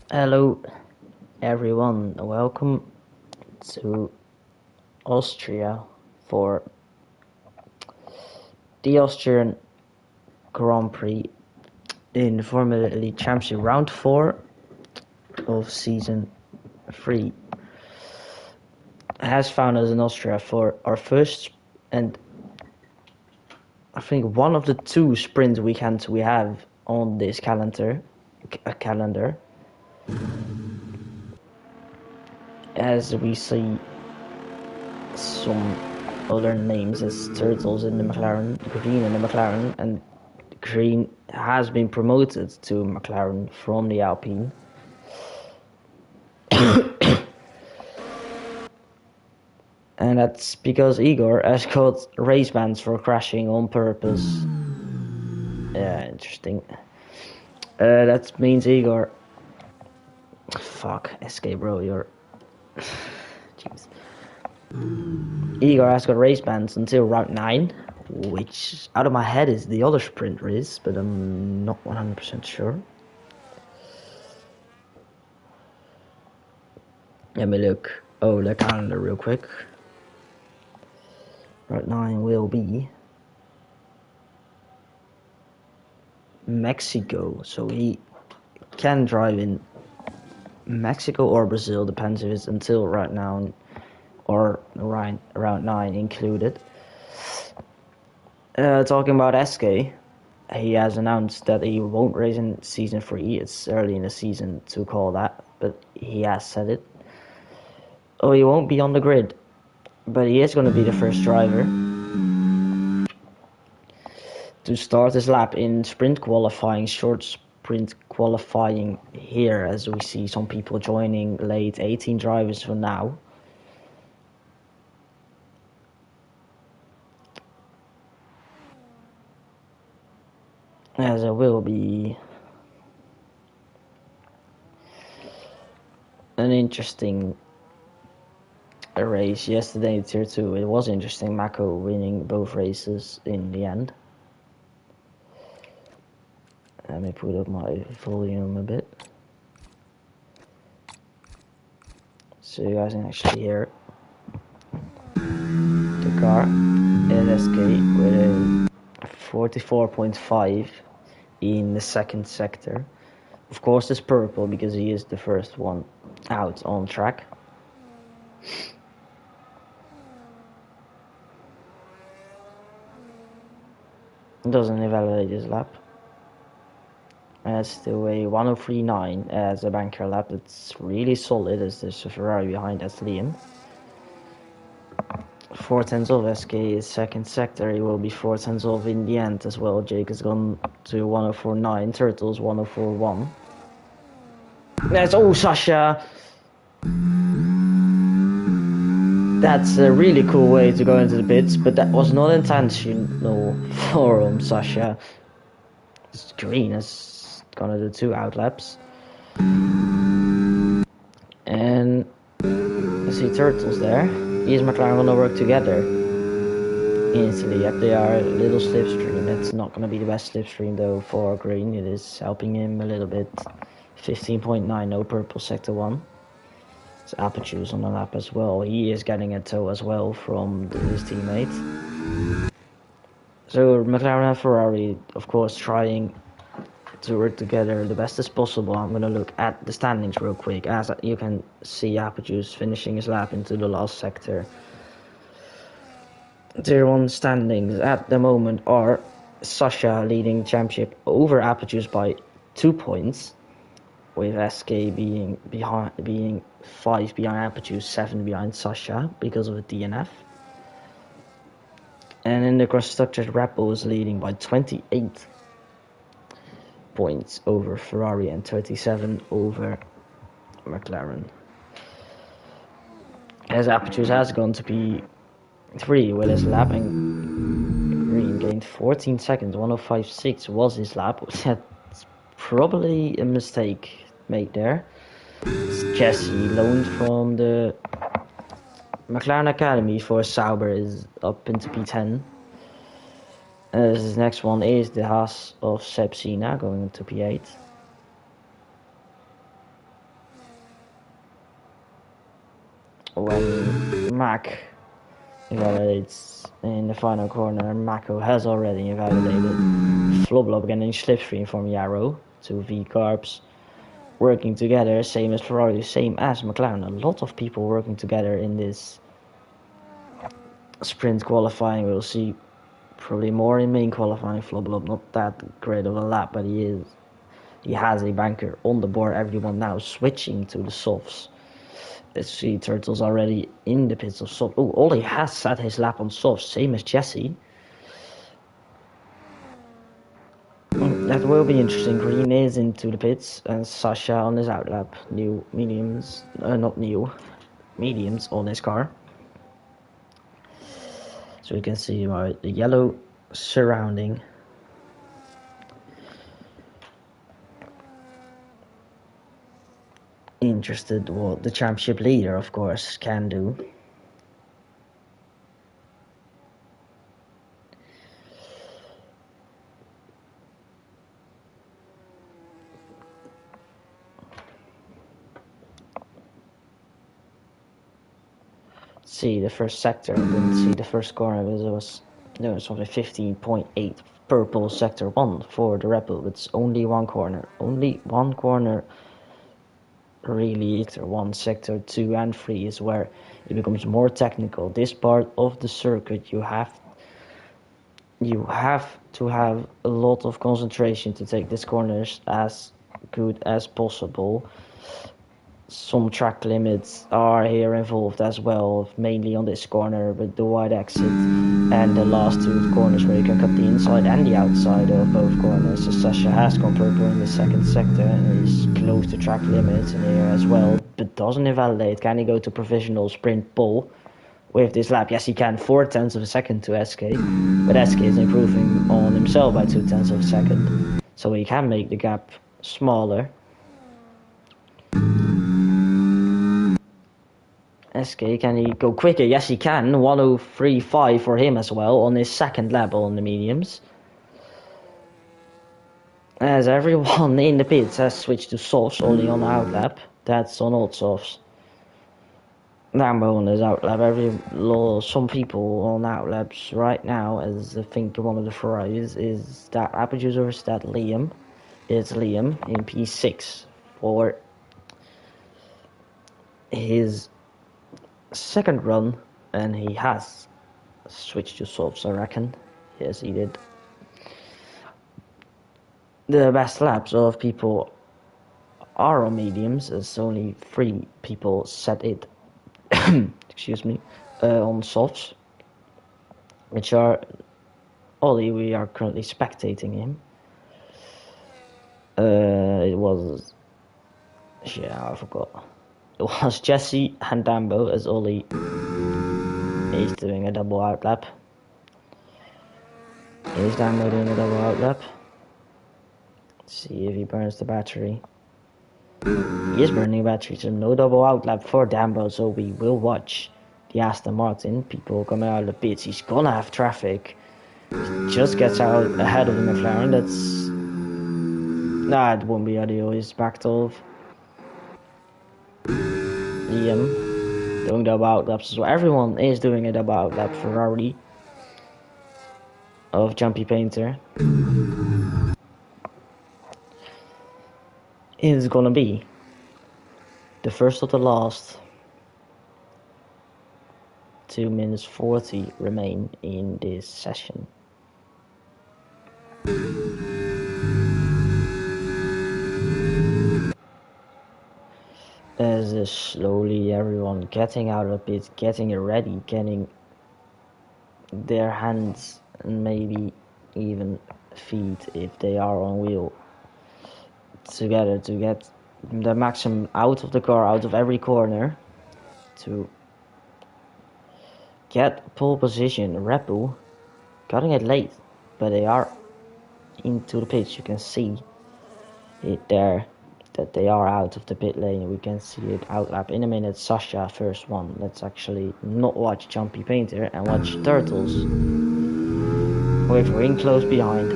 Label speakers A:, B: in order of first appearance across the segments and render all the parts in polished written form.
A: Hello, everyone. Welcome to Austria for the Austrian Grand Prix in Formula League Championship Round 4 of Season 3. Has found us in Austria for our first and I think one of the two sprint weekends we have on this calendar. As we see some other names as turtles in the McLaren, green in the McLaren, and green has been promoted to McLaren from the Alpine. And that's because Igor has got race bans for crashing on purpose. Yeah, interesting. That means Igor... Fuck, SK bro, you're... Jeez. Igor has got race bans until round 9, which out of my head is the other sprint race, but I'm not 100% sure. Let me look the calendar real quick. Round 9 will be Mexico, so he can drive in Mexico or Brazil, depends if it's until round 9 or round 9 included. Talking about SK, he has announced that he won't race in season 3. It's early in the season to call that, but he has said it. Oh, he won't be on the grid, but he is going to be the first driver to start his lap in sprint qualifying, short sprint qualifying here, as we see some people joining late, 18 drivers for now. As it will be an interesting race yesterday, tier 2. It was interesting, Mako winning both races in the end. Let me put up my volume a bit so you guys can actually hear the car in SK with a 44.5 in the second sector. Of course it's purple because he is the first one out on track. Doesn't evaluate his lap. That's still a 103.9 as a banker lap. It's really solid as there's a Ferrari behind us, Liam. 4/10 of SK is second sector. He will be 4/10 of in the end as well. Jake has gone to 104.9. Turtles 104.1. That's Sasha. That's a really cool way to go into the pits, but that was not intentional for Sasha. It's green has gonna do 2 out laps. And I see Turtles there. He and McLaren gonna work together in Italy. Yep, they are a little slipstream. It's not gonna be the best slipstream though for green. It is helping him a little bit. 15.9, no purple sector 1. It's Aperture's on the lap as well. He is getting a tow as well from his teammate. So McLaren and Ferrari, of course, trying to work together the best as possible. I'm going to look at the standings real quick. As you can see, Aperture's finishing his lap into the last sector. Tier 1 standings at the moment are Sasha leading the championship over Aperture's by 2 points, with SK being 5 behind Aperture, 7 behind Sasha because of a DNF. And in the constructors, Red Bull is leading by 28 points over Ferrari and 37 over McLaren. As Aperture has gone to P3 with his lap, and green gained 14 seconds. 105.6 was his lap. That's probably a mistake made there. Jesse, loaned from the McLaren Academy for Sauber, is up into P10. This next one is the Haas of Seb Sina going into P8. when Mac invalidates in the final corner. Mako has already invalidated. Floblob getting slipstream from Yarrow. 2 V-Carbs working together, same as Ferrari, same as McLaren. A lot of people working together in this sprint qualifying. We'll see probably more in main qualifying. Floblob not that great of a lap, but he has a banker on the board. Everyone now switching to the softs. Let's see, Turtle's already in the pits of soft. Oh, Ollie has set his lap on soft, same as Jesse. That will be interesting. Green is into the pits, and Sasha on his outlap. New mediums, not new, mediums on his car. So you can see the yellow surrounding. Interested what the championship leader, of course, can do. See the first sector, didn't see the first corner because it was only 15.8 purple sector 1 for the Red Bull. It's only one corner, really. Sector 2 and 3 is where it becomes more technical. This part of the circuit you have to have a lot of concentration to take these corners as good as possible. Some track limits are here involved as well, mainly on this corner with the wide exit and the last 2 corners where you can cut the inside and the outside of both corners. So Sasha has gone purple in the second sector and is close to track limits in here as well, but doesn't invalidate. Can he go to provisional sprint pole with this lap? Yes, he can. 0.4 of a second to SK, but SK is improving on himself by 0.2 of a second, so he can make the gap smaller. SK, can he go quicker? Yes, he can. 1:03.5 for him as well on his second lap on the mediums. As everyone in the pits has switched to softs, only on the outlap. That's on old softs. Lambo on his outlap. Some people on outlaps right now, as I think one of the Ferraris, is that Apple or is that Liam? It's Liam in P6 for his second run, and he has switched to softs, I reckon. Yes, he did. The best laps of people are on mediums, as only 3 people set it excuse me, on softs, which are Ollie. We are currently spectating him. It was, I forgot. It was Jesse and Dambo, as Ollie is doing a double outlap. Is Dambo doing a double outlap? Let's see if he burns the battery. He is burning battery, so no double outlap for Dambo, so we will watch the Aston Martin. People coming out of the pits. He's gonna have traffic. He just gets out ahead of the McLaren. It won't be ideal. He's backed off. Liam doing double outlaps as well. Everyone is doing a double outlap. Ferrari of Jumpy Painter is gonna be the first of the last. 2 minutes 40 remain in this session. As slowly everyone getting out of the pit, getting ready, getting their hands and maybe even feet, if they are on wheel, together to get the maximum out of the car, out of every corner, to get pole position. Red Bull cutting it late, but they are into the pits. You can see it there, that they are out of the pit lane. We can see it outlap in a minute. Sasha first one. Let's actually not watch Jumpy Painter and watch Turtles with Green close behind.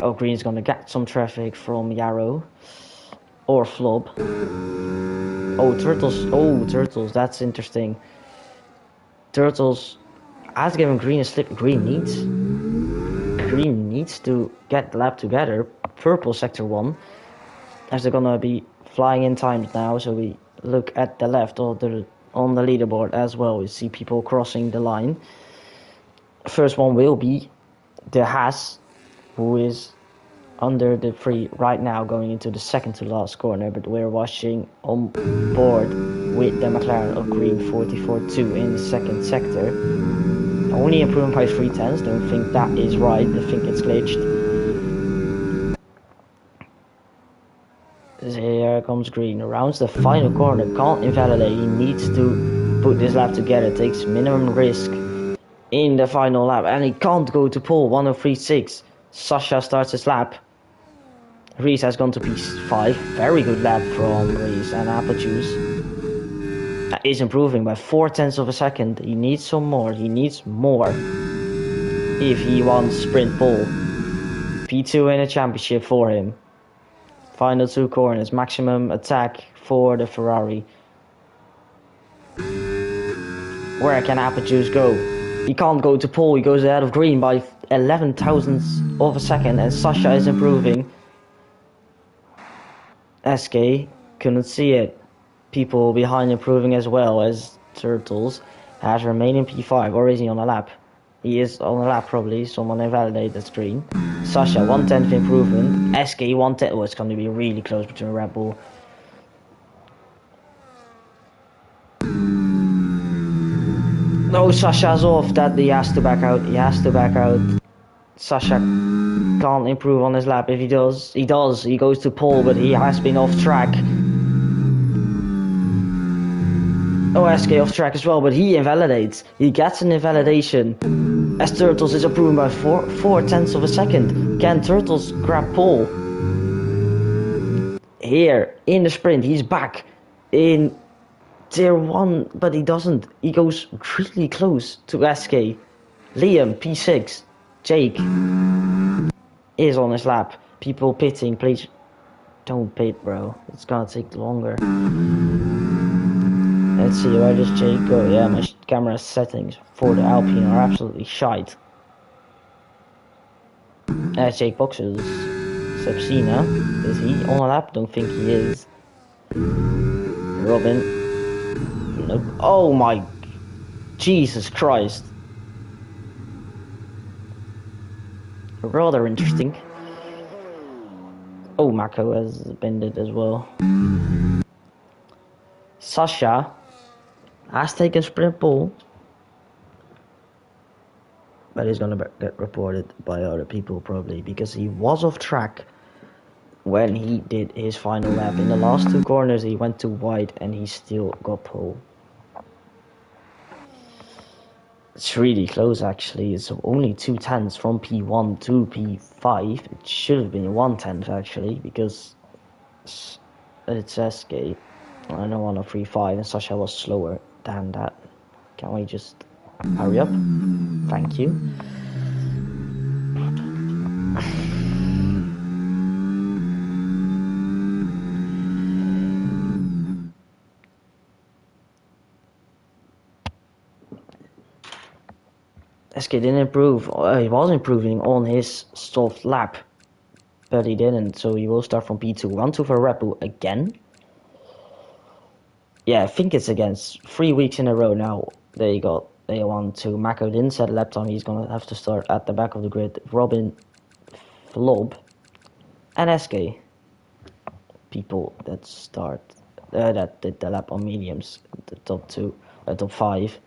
A: Oh, Green's gonna get some traffic from Yarrow or Flob. Oh, Turtles, that's interesting. Turtles has given Green a slip. Green needs to get the lap together. Purple sector 1, as they're gonna be flying in times now, so we look at the left or on the leaderboard as well. We see people crossing the line. First one will be the Haas, who is under the Prix right now, going into the second to last corner, but we're watching on board with the McLaren of Green 44.2 in the second sector. Only improving by 3/10. Don't think that is right. I think it's glitched. Here comes Green. Rounds the final corner. Can't invalidate. He needs to put this lap together. Takes minimum risk in the final lap. And he can't go to pole. 1:03.6. Sasha starts his lap. Reese has gone to P5. Very good lap from Reese, and Apple Juice is improving by 0.4 of a second. He needs some more. He needs more if he wants sprint pole. P2 in a championship for him. Final 2 corners. Maximum attack for the Ferrari. Where can Apple Juice go? He can't go to pole. He goes ahead of Green by 11 thousandths of a second, and Sasha is improving. SK couldn't see it. People behind improving as well, as Turtles has remained in P5, or is he on a lap? He is on a lap probably. Someone invalidate the screen. Sasha 1/10 improvement. SK 1/10. Oh, it's going to be really close between Red Bull. No, Sasha's off. That he has to back out. He has to back out. Sasha can't improve on his lap. If he does, he does. He goes to pole, but he has been off track. Oh, SK off track as well, but he invalidates. He gets an invalidation. As Turtles is improving by 4/10 of a second. Can Turtles grab pole? Here, in the sprint, he's back in tier 1, but he doesn't. He goes really close to SK. Liam, P6. Jake is on his lap. People pitting, please don't pit, bro. It's gonna take longer. Let's see, where does Jake go? Yeah, my camera settings for the Alpine are absolutely shite. Jake boxes. Sepsina, is he on a lap? Don't think he is. Robin. Nope. Oh my Jesus Christ. Rather interesting. Oh, Mako has bended as well. Sasha has taken sprint pole, but he's gonna get reported by other people probably, because he was off track when he did his final lap. In the last 2 corners he went too wide and he still got pole. It's really close actually. It's only 2/10 from P1 to P5. It should have been 1/10 actually, because it's SK. I know 1:03.5 and Sasha was slower than that. Can we just hurry up? Thank you. SK didn't improve. He was improving on his soft lap, but he didn't, so he will start from P2. 1-2 for Red Bull again. Yeah, I think it's against 3 weeks in a row now. They won to Mako didn't set a lap time. He's gonna have to start at the back of the grid. Robin, Flob, and SK. People that start that did the lap on mediums. The top 5,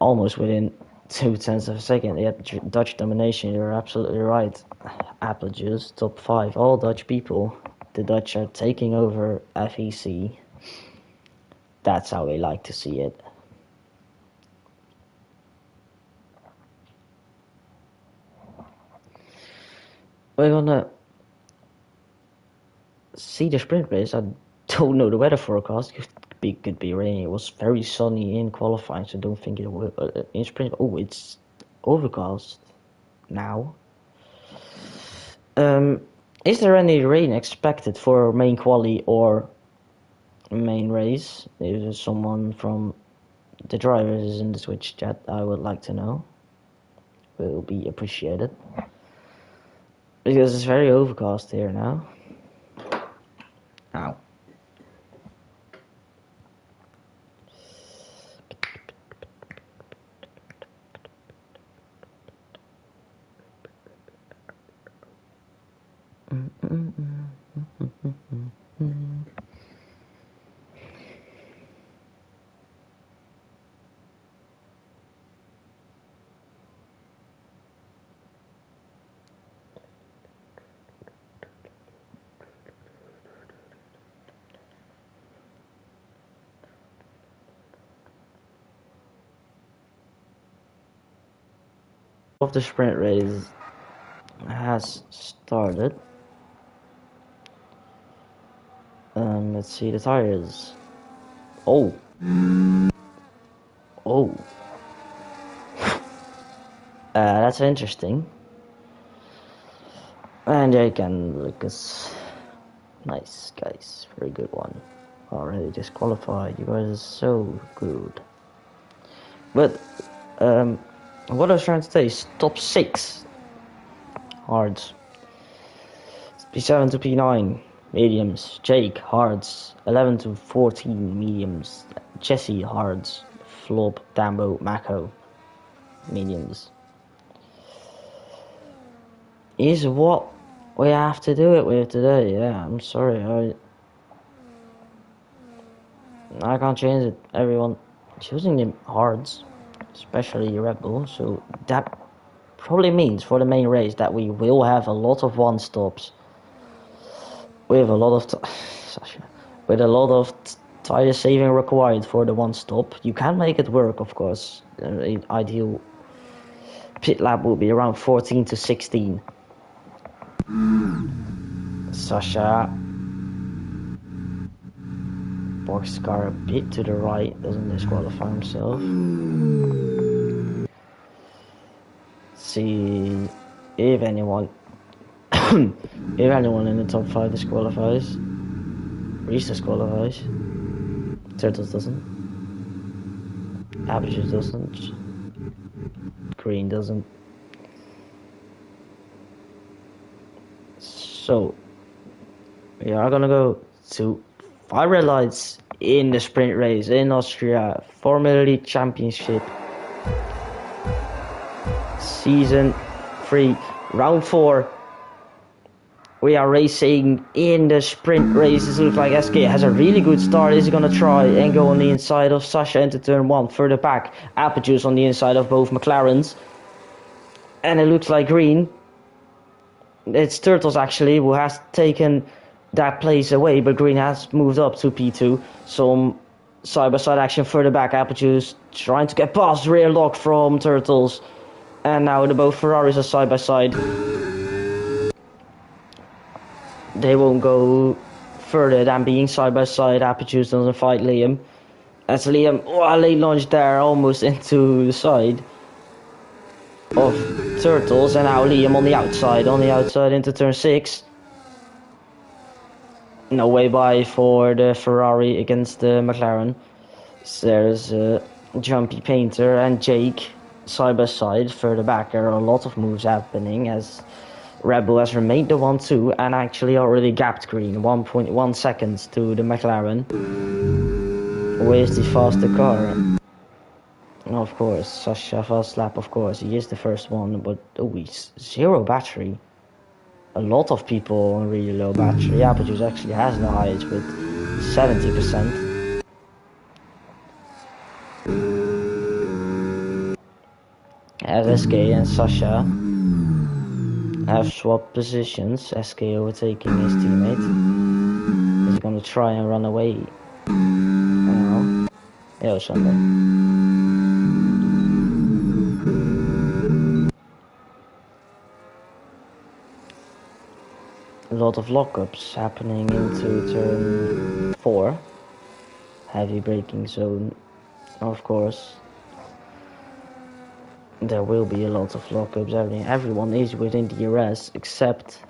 A: almost within 0.2 of a second. They had Dutch domination. You're absolutely right. Apple Juice, top 5, all Dutch people. The Dutch are taking over FEC. That's how we like to see it. We're gonna see the sprint race. I don't know the weather forecast. Could be rainy. It was very sunny in qualifying, so don't think it will. In sprint, oh, it's overcast now. Is there any rain expected for main quali or main race? Is there someone from the drivers in the Twitch chat, I would like to know. Will be appreciated. Because it's very overcast here now. Ow. Of the sprint race has started. Let's see the tires. Oh. That's interesting. And Jake and Lucas. Nice, guys. Very good one. Already disqualified. You guys are so good. But, what I was trying to say is top 6 hards. P7 to P9 mediums. Jake hards. 11 to 14 mediums. Jesse hards. Flop, Dambo, Mako mediums. Is what we have to do it with today. Yeah, I'm sorry. I can't change it. Everyone choosing the hards, especially Red Bull. So that probably means for the main race that we will have a lot of one stops. With a lot of tire saving required for the one stop. You can make it work, of course. The ideal pit lap will be around 14 to 16. Sasha box car a bit to the right, doesn't disqualify himself. See if anyone in the top 5 disqualifies. Reese disqualifies. Turtles doesn't. Averages doesn't. Green doesn't. So we are gonna go to 5 red lights in the sprint race in Austria, Formula League Championship, Season 3, Round 4. We are racing in the sprint races. It looks like SK has a really good start. Is he gonna try and go on the inside of Sasha into turn 1? Further back, Apple Juice on the inside of both McLarens. And it looks like Green. It's Turtles actually who has taken that place away, but Green has moved up to P2. Some side-by-side action further back. Apple Juice trying to get past rear lock from Turtles. And now the both Ferraris are side-by-side. They won't go further than being side-by-side. Apple Juice doesn't fight Liam. As Liam, late launch there almost into the side of Turtles, and now Liam on the outside into turn 6. No way by for the Ferrari against the McLaren. So there's Jumpy Painter and Jake side by side. Further back there are a lot of moves happening as Red Bull has remained the 1-2 and actually already gapped Green 1.1 seconds to the McLaren. Where's the faster car? Of course, Sasha fast lap, of course, he is the first one, but he's 0 battery. A lot of people on really low battery. Apple Juice actually has the highest with 70%. As SK and Sasha have swapped positions, SK overtaking his teammate. He's gonna try and run away. Yo, Sunday. A lot of lockups happening into turn 4. Heavy braking zone, of course. There will be a lot of lockups. Everyone is within the DRS except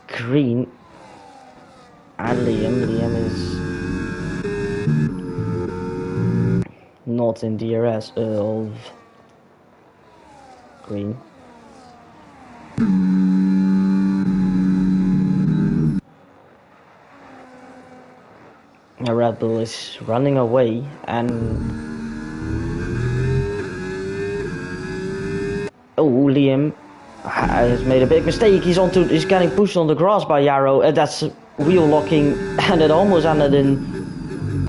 A: Green and Liam. Liam is not in DRS of green. A Red Bull is running away and Liam has made a big mistake. He's getting pushed on the grass by Yarrow. That's wheel locking, and it almost ended in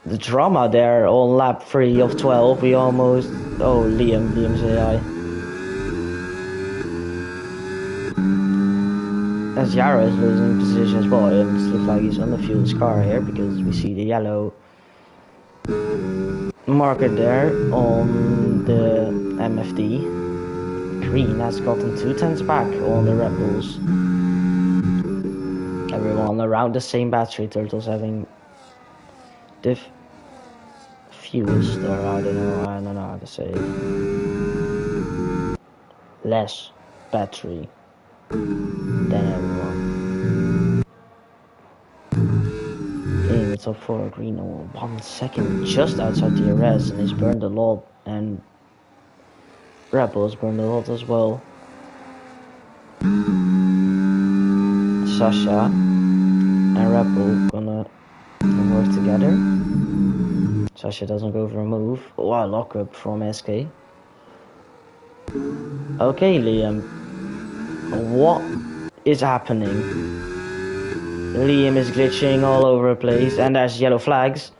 A: the drama there on lap 3 of 12. We almost Liam's AI. As Yarrow is losing position as well, it looks like he's on the fuel's car here because we see the yellow marker there on the MFD. Green has gotten 2 tenths back on the Red Bulls. Everyone around the same battery. Turtles having fused, or I don't know how to say it. Less battery than everyone. In the top 4, Green on 1 second just outside DRS, and he's burned a lot, and Red Bull's burned a lot as well. Sasha and Red Bull gonna work together. Sasha doesn't go for a move. Oh, a lockup from SK. Okay, Liam. What is happening? Liam is glitching all over the place, and there's yellow flags.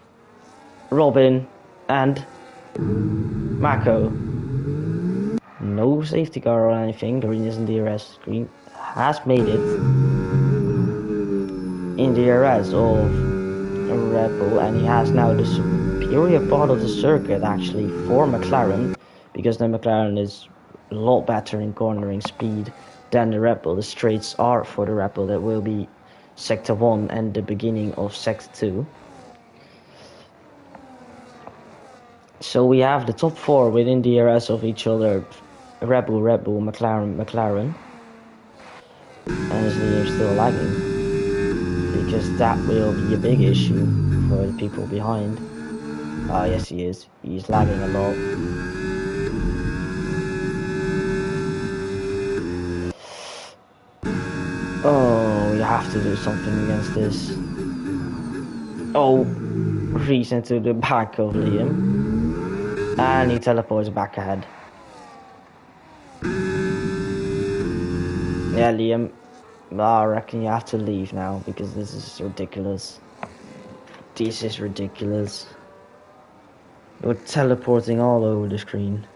A: Robin and Mako. No safety car or anything. Green is in DRS. Green has made it in DRS of Red Bull, and he has now the superior part of the circuit actually for McLaren, because the McLaren is a lot better in cornering speed than the Red Bull. The straights are for the Red Bull. That will be Sector 1 and the beginning of Sector 2. So we have the top 4 within DRS of each other. Red Bull, McLaren. And is Liam still lagging? Because that will be a big issue for the people behind. Ah, yes he is. He's lagging a lot. Oh, you have to do something against this. Oh, Reese into the back of Liam. And he teleports back ahead. Yeah, Liam, I reckon you have to leave now because this is ridiculous. This is ridiculous. You're teleporting all over the screen.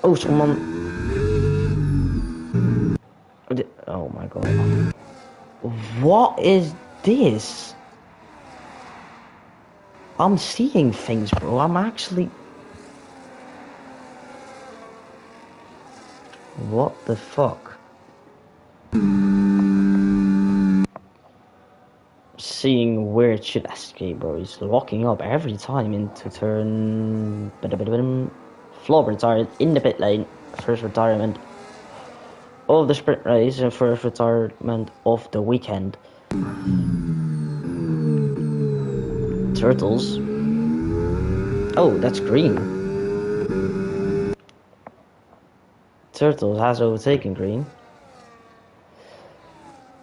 A: Oh, someone... Oh my god. What is this? I'm seeing things, bro. I'm actually... What the fuck? Seeing weird shit. SK, bro. He's locking up every time into turn... Flop retired in the pit lane. First retirement of the sprint race and first retirement of the weekend. Turtles. Oh, that's green. Turtles has overtaken green.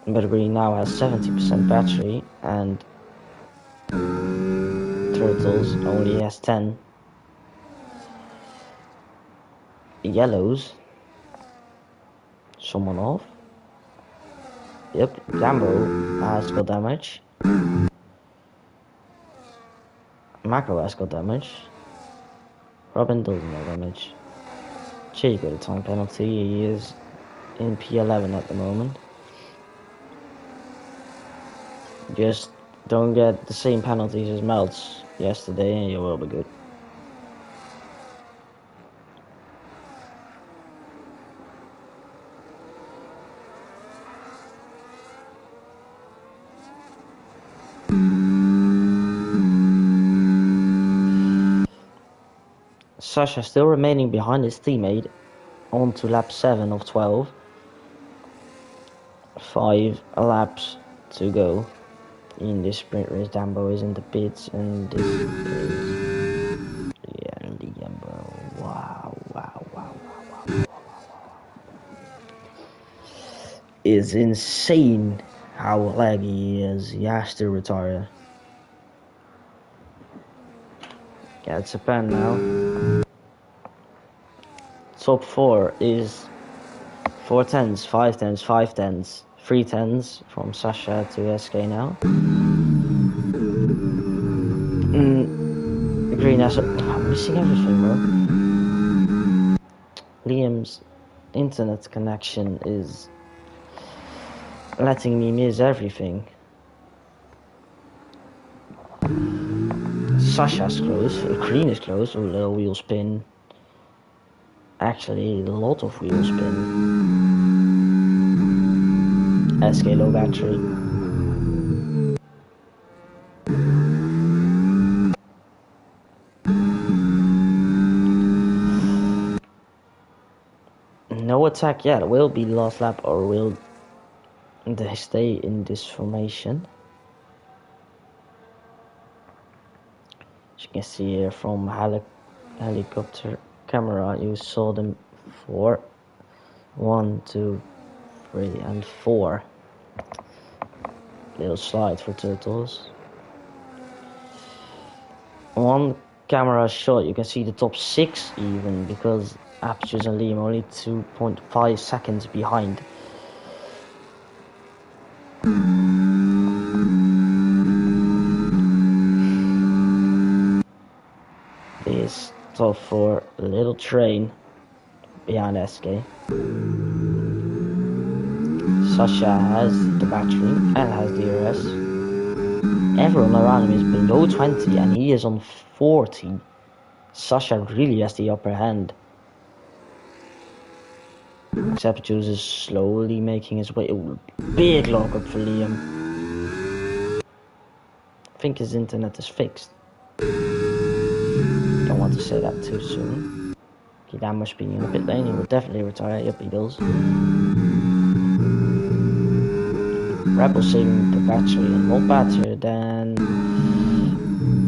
A: But green now has 70% battery and Turtles only has 10. Yellows. Someone off. Yep, Gambo has got damage. Mako has got damage. Robin doesn't have damage. Jay got a time penalty. He is in P11 at the moment. Just don't get the same penalties as Melts yesterday and you will be good. Sasha still remaining behind his teammate on to lap 7 of 12. 5 laps to go in this sprint race. Dambo is in the pits, and this is Liam, bro. Wow. It's insane how laggy he is. He has to retire. Yeah, it's a pen now. Top 4 is 4 10s, 5 10s, 5 10s, 3 10s from Sasha to SK now. Green has I'm missing everything, bro. Liam's internet connection is letting me miss everything. Sasha's close, Green is close, a little wheel spin. Actually, a lot of wheel spin. SK low battery. No attack yet. Will be last lap, or will they stay in this formation? As you can see here from helicopter camera, you saw them 4, 1, 2, 3, and 4. Little slide for turtles. One camera shot, you can see the top 6 even, because Aptures and Liam only 2.5 seconds behind. This top 4 little train behind SK. Sasha has the battery and has DRS. Everyone around him is below 20 and he is on 40. Sasha really has the upper hand. Septus is slowly making his way. Ooh, big lockup for Liam. I think his internet is fixed. Don't want to say that too soon. He that much being in the pit lane, he will definitely retire. Yep, he does. Rebel saving the battery and more better than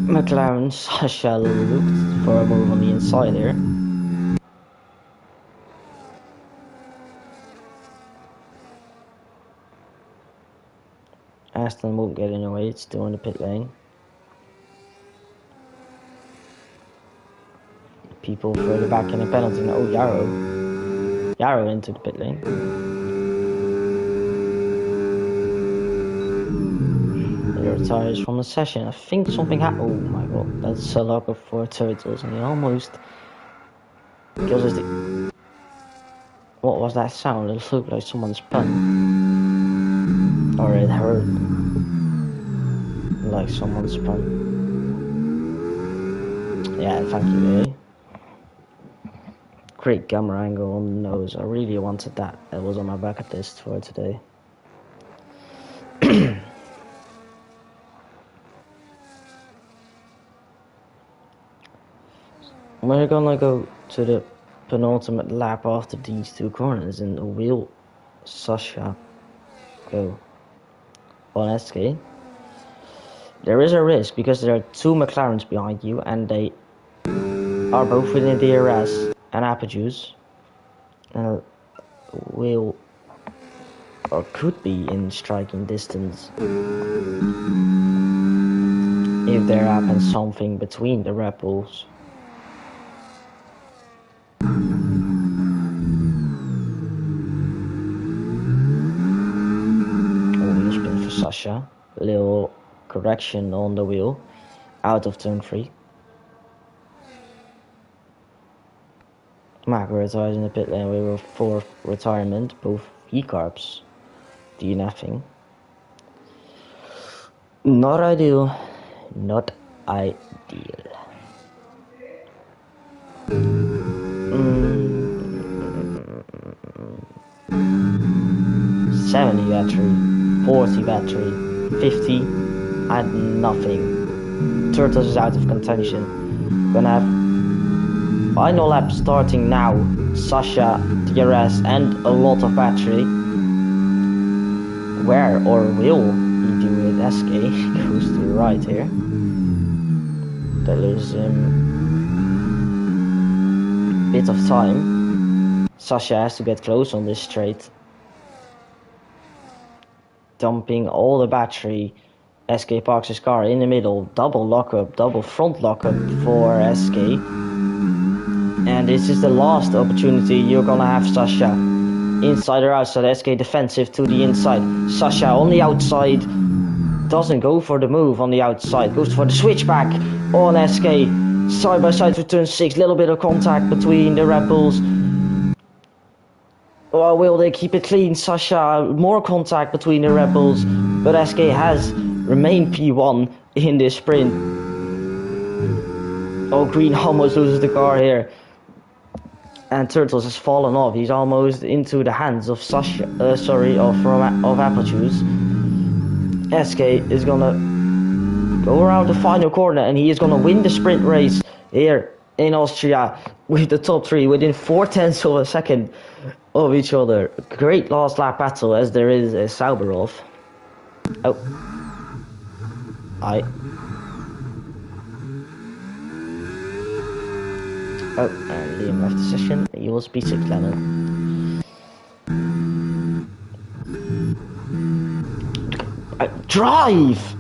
A: McLaren. Sasha looked for a move on the inside here. Aston won't get in the way, it's still in the pit lane. People further back in the penalty now. Oh, Yarrow into the pit lane. He retires from the session. I think something happened. Oh my god, that's a lockup for turtles, and he almost kills his. What was that sound? It looked like someone spun. Or it hurt like someone spun. Yeah, thank you, eh? Great camera angle on the nose. I really wanted that. It was on my bucket list for today. We're gonna go to the penultimate lap after these 2 corners, and will Sasha go on SK? There is a risk because there are 2 McLarens behind you and they are both within DRS and Apogee, and will or could be in striking distance if there happens something between the Red Bulls. Wheel spin for Sasha. Little correction on the wheel. Out of turn 3. Mac retires in the pit lane. We were 4th retirement. Both E-Carbs DNFing. Not ideal. Not ideal. 70 battery, 40 battery, 50, and nothing. Turtles is out of contention. Gonna have Final lap starting now. Sasha, DRS, and a lot of battery. Where or will he do it? SK goes to the right here. They lose a bit of time. Sasha has to get close on this straight. Dumping all the battery. SK parks his car in the middle. Double lockup, double front lockup for SK. And this is the last opportunity you're gonna have Sasha. Inside or outside, SK defensive to the inside. Sasha on the outside. Doesn't go for the move on the outside. Goes for the switchback on SK. Side by side for turn 6. Little bit of contact between the Red Bulls. Or will they keep it clean? Sasha, more contact between the Red Bulls. But SK has remained P1 in this sprint. Oh, Green almost loses the car here. And Turtles has fallen off. He's almost into the hands of Sasha. Of Apple Juice. SK is gonna go around the final corner, and he is gonna win the sprint race here in Austria with the top 3 within 0.4 of a second of each other. Great last lap battle as there is a Sauber off. Oh, and Liam left the session. He was P6 Lennon. Drive!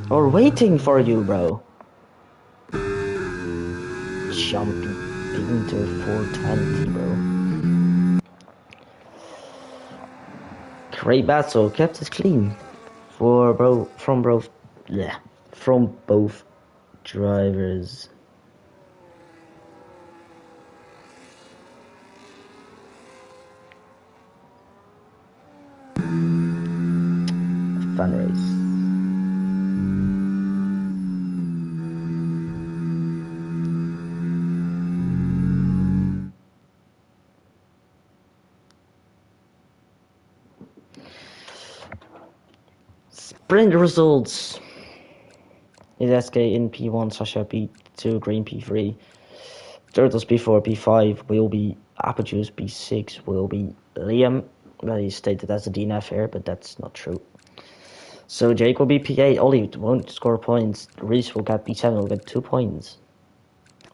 A: Or waiting for you, bro. Jumping into 420, bro. Great battle, kept it clean from both drivers. Fun race. Sprint results. Is SK in P1, Sasha P2, Green P3, Turtles P4, P5 will be Apple Juice, P6 will be Liam. Well, he's stated as a DNF here, but that's not true. So Jake will be P8, Ollie won't score points, Reese will get P7, will get 2 points.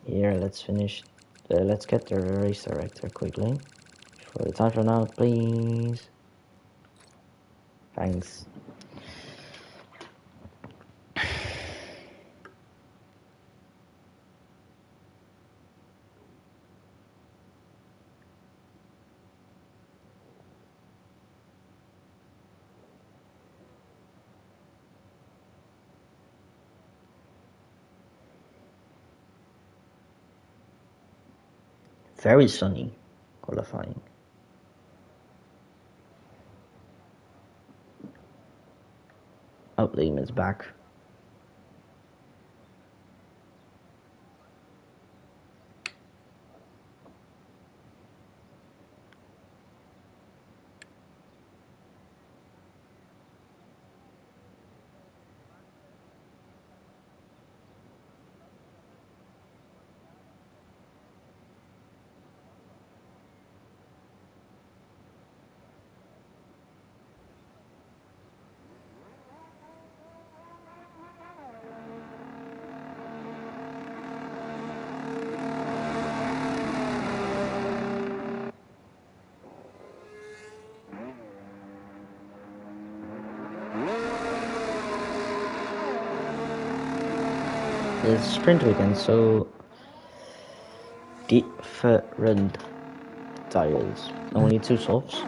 A: Here, let's finish. Let's get the race director quickly. For the time from now, please. Thanks. Very sunny qualifying. Oh, Liam is back. It's sprint weekend, so different tires. Only 2 softs.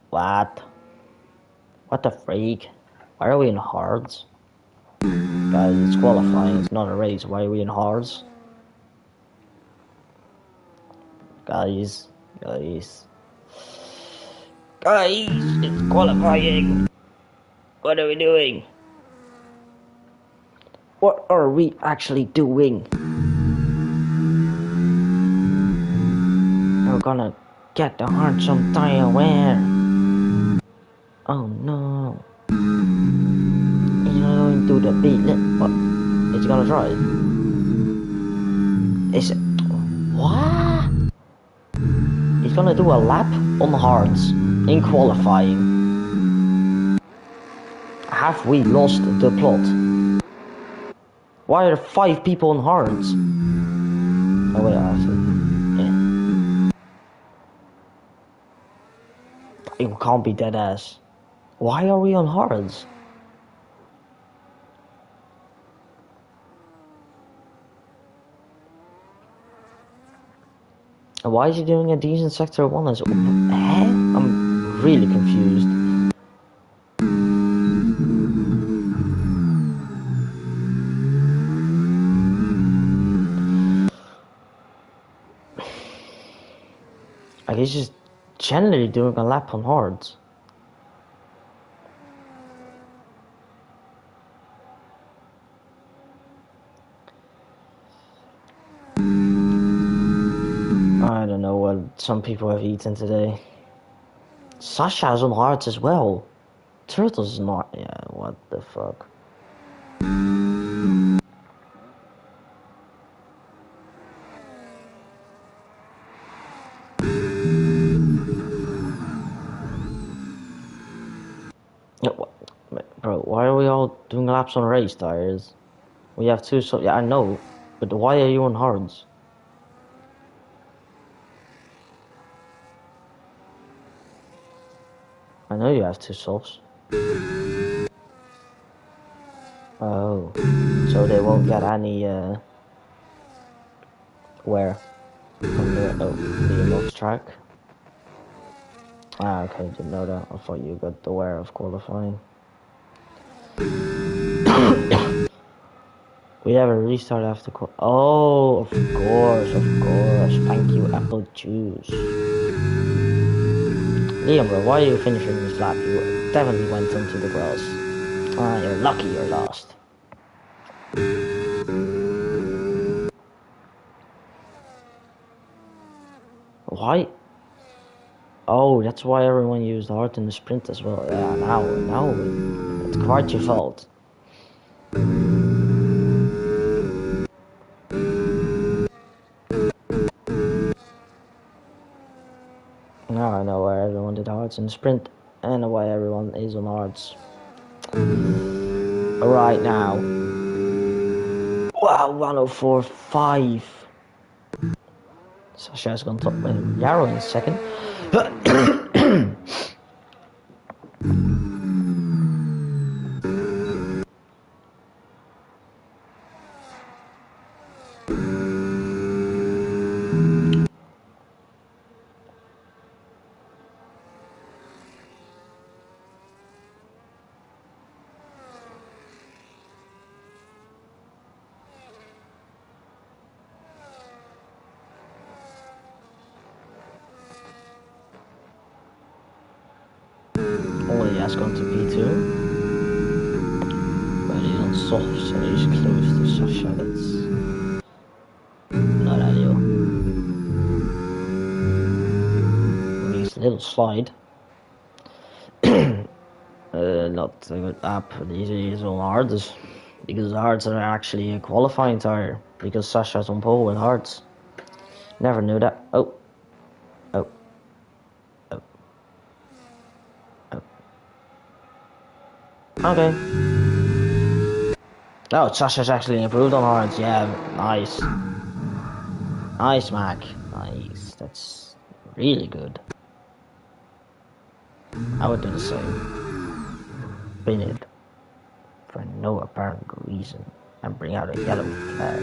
A: What? What the freak? Why are we in hards? Guys, it's qualifying, it's not a race. Why are we in hards? Guys, it's qualifying. What are we doing? What are we actually doing? We're gonna get the hard some tire wear. Oh no. You're going to the beat. What? he gonna try? Is it... What? He's gonna do a lap on hards in qualifying. Have we lost the plot? Why are there 5 people on hards? Oh wait, actually, yeah. It can't be dead ass. Why are we on hards? Why is he doing a decent sector 1 as... I'm really confused. Like, he's just generally doing a lap on hards. I don't know what some people have eaten today. Sasha's on hards as well. Turtle's is not. Yeah, what the fuck. Bro, why are we all doing laps on race tires? We have 2, so yeah, I know, but why are you on hards? I know you have 2 softs. Oh, so they won't get any wear from the emotes track. Ah, okay, didn't know that. I thought you got the wear of qualifying. We have a restart after oh, of course. Thank you, apple juice. Liam, bro, why are you finishing this lap? You definitely went into the grass. Ah, you're lucky you're lost. Why? Oh, that's why everyone used hard in the sprint as well. Yeah, now it's quite your fault. Now I know why everyone did hards in the sprint and why everyone is on hards. Right now. Wow, 104.5. Sasha's gone top with Yarrow in second. Only has gone to P2. But he's on soft, so he's close to Sasha. That's not ideal. He's a little slide. Not a good app. He's on hards. Because hards are actually a qualifying tire. Because Sasha's on pole with hards. Never knew that. Oh. Okay. Oh, Sasha's actually improved on hards. Yeah, nice. Nice, Mac. Nice. That's really good. I would do the same. Spin it for no apparent reason and bring out a yellow flag.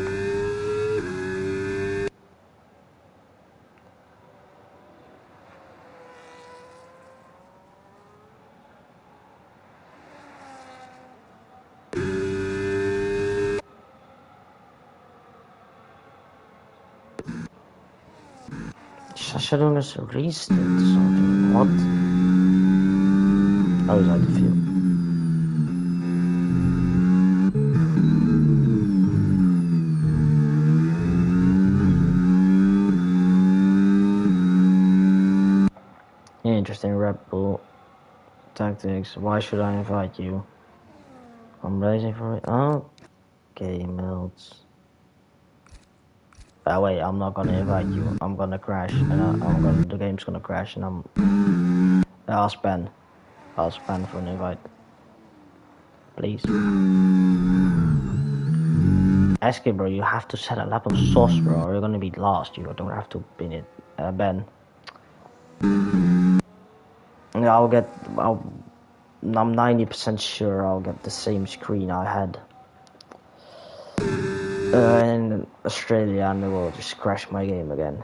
A: Sasha doing this restart or something? What? Oh, he's out the field. Interesting Red Bull tactics. Why should I invite you? I'm racing for it. Oh, Okay, Melts. Oh wait, I'm not gonna invite you. I'm gonna crash, and the game's gonna crash, and I'll spam for an invite, please. Ask it, bro. You have to set a lap on sauce, bro, or you're gonna be lost. You don't have to pin it, Ben. Yeah, I'm 90% sure I'll get the same screen I had in Australia, and it will just crash my game again.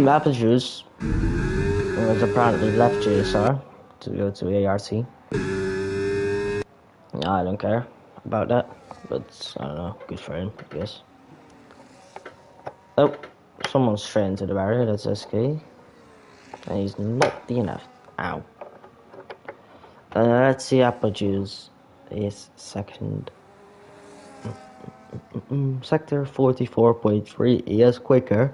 A: Apple Juice was apparently left JSR to go to ART. I don't care about that, but I don't know, good for him, I guess. Oh, someone's straight into the barrier, that's SK. And he's not DNF. Ow. Let's see, Apple Juice is second. Sector 44.3, he is quicker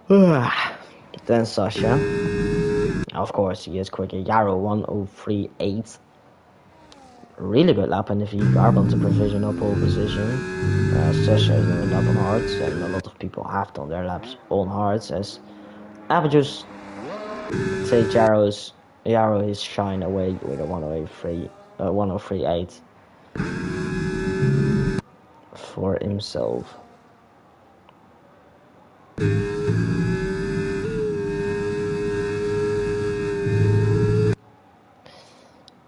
A: than Sasha. Of course, he is quicker. Yarrow 103.8. Really good lap, and if you are on to provisional pole position, Sasha is going up on hards, and a lot of people have done their laps on hards, as Apple Juice take Yarrow's shine away with a 103.8 for himself.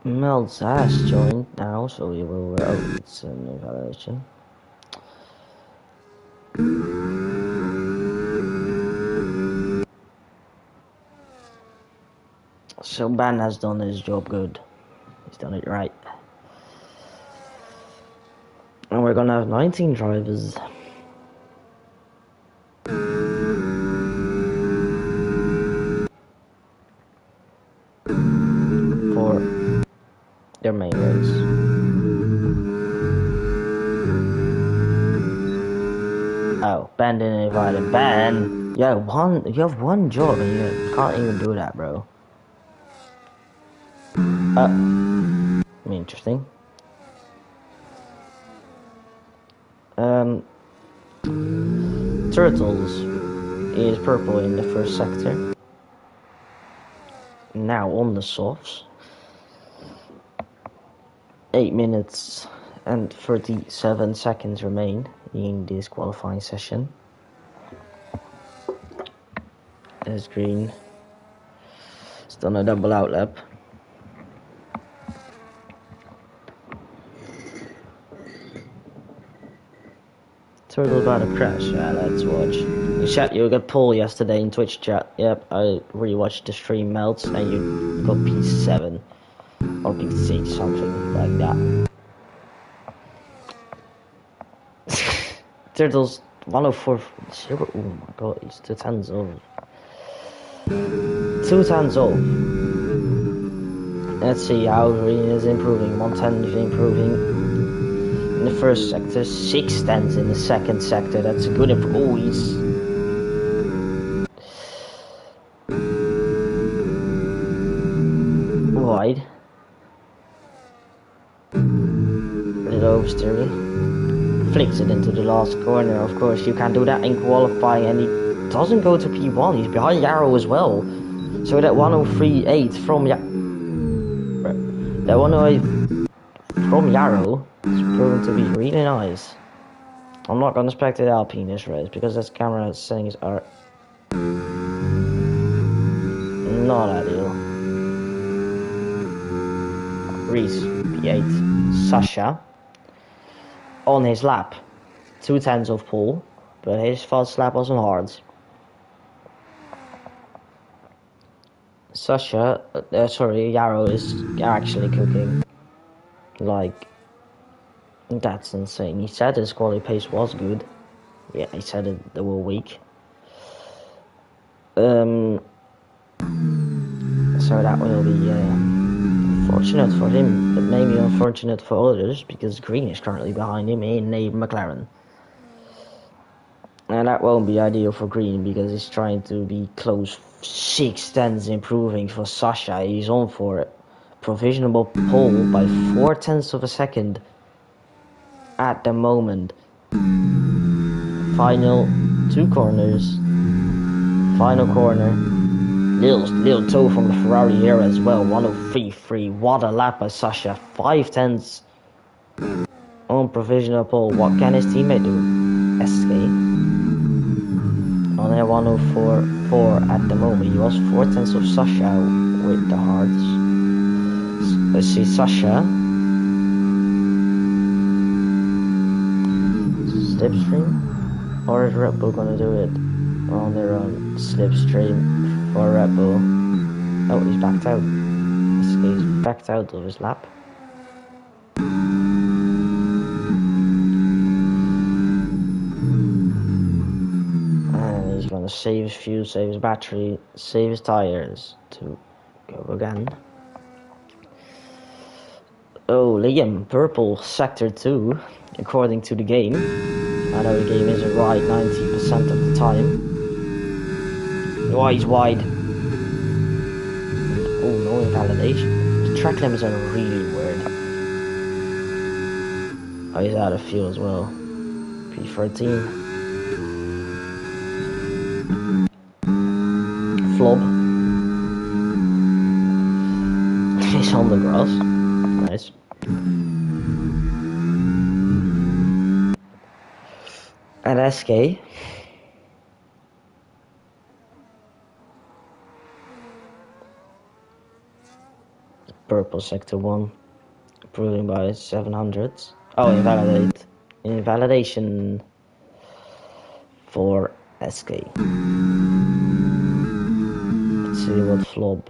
A: Melts has joined now, so we will. Oh, it's an evaluation. So Ben has done his job good. He's done it right. And we're gonna have 19 drivers. For their main race. Oh, Ben didn't invite him. Ben! You have one job and you can't even do that, bro. Interesting. Turtles is purple in the first sector. Now on the softs. 8 minutes and 37 seconds remain in this qualifying session. There's Green. It's done a double out lap. Turtle about to crash. Yeah, let's watch. You got pulled yesterday in Twitch chat. Yep, I rewatched the stream Melts, and you got P7 or P6, something like that. Turtles 104.0. Oh my god, he's 2 tens off. 2 tens off. Let's see how Green is improving. 110 is improving in the first sector, 6 tenths in the second sector. That's a good improvement. Oh, he's wide. Little oversteering. Flicks it into the last corner. Of course, you can do that in qualifying, and he doesn't go to P1. He's behind Yarrow as well. So that 103.8 from Yarrow is proven to be really nice. I'm not gonna spectate Alpine this race because this camera settings are not ideal. Reese P8, Sasha on his lap, 2 tenths of pole, but his fast lap was on hards. Yarrow is actually cooking. Like, that's insane. He said his quality pace was good. Yeah, he said they were weak. So that will be fortunate for him, but maybe unfortunate for others, because Green is currently behind him in a McLaren. And that won't be ideal for Green, because he's trying to be close 6 tenths improving for Sasha. He's on for it. provisional pole by 4/10 of a second at the moment. Final 2 corners. Final corner. Little toe from the Ferrari here as well. 103.3. What a lap by Sasha. 5/10 on provisional pole. What can his teammate do? SK. On a 104.4 at the moment. He was 4/10 of Sasha with the hards. Let's see Sasha. Slipstream? Or is Red Bull gonna do it on their own? Slipstream for Red Bull. Oh, he's backed out. He's backed out of his lap. And he's gonna save his fuel, save his battery, save his tires to go again. Oh, Liam, purple sector 2, according to the game. I know the game isn't right 90% of the time. Oh, he's wide. Oh, no invalidation. The track limits are really weird. Oh, he's out of fuel as well. P13. Flob. He's on the grass. Nice. And SK. Purple sector 1. Improving by 700. Oh, invalidation for SK. Let's see what Flob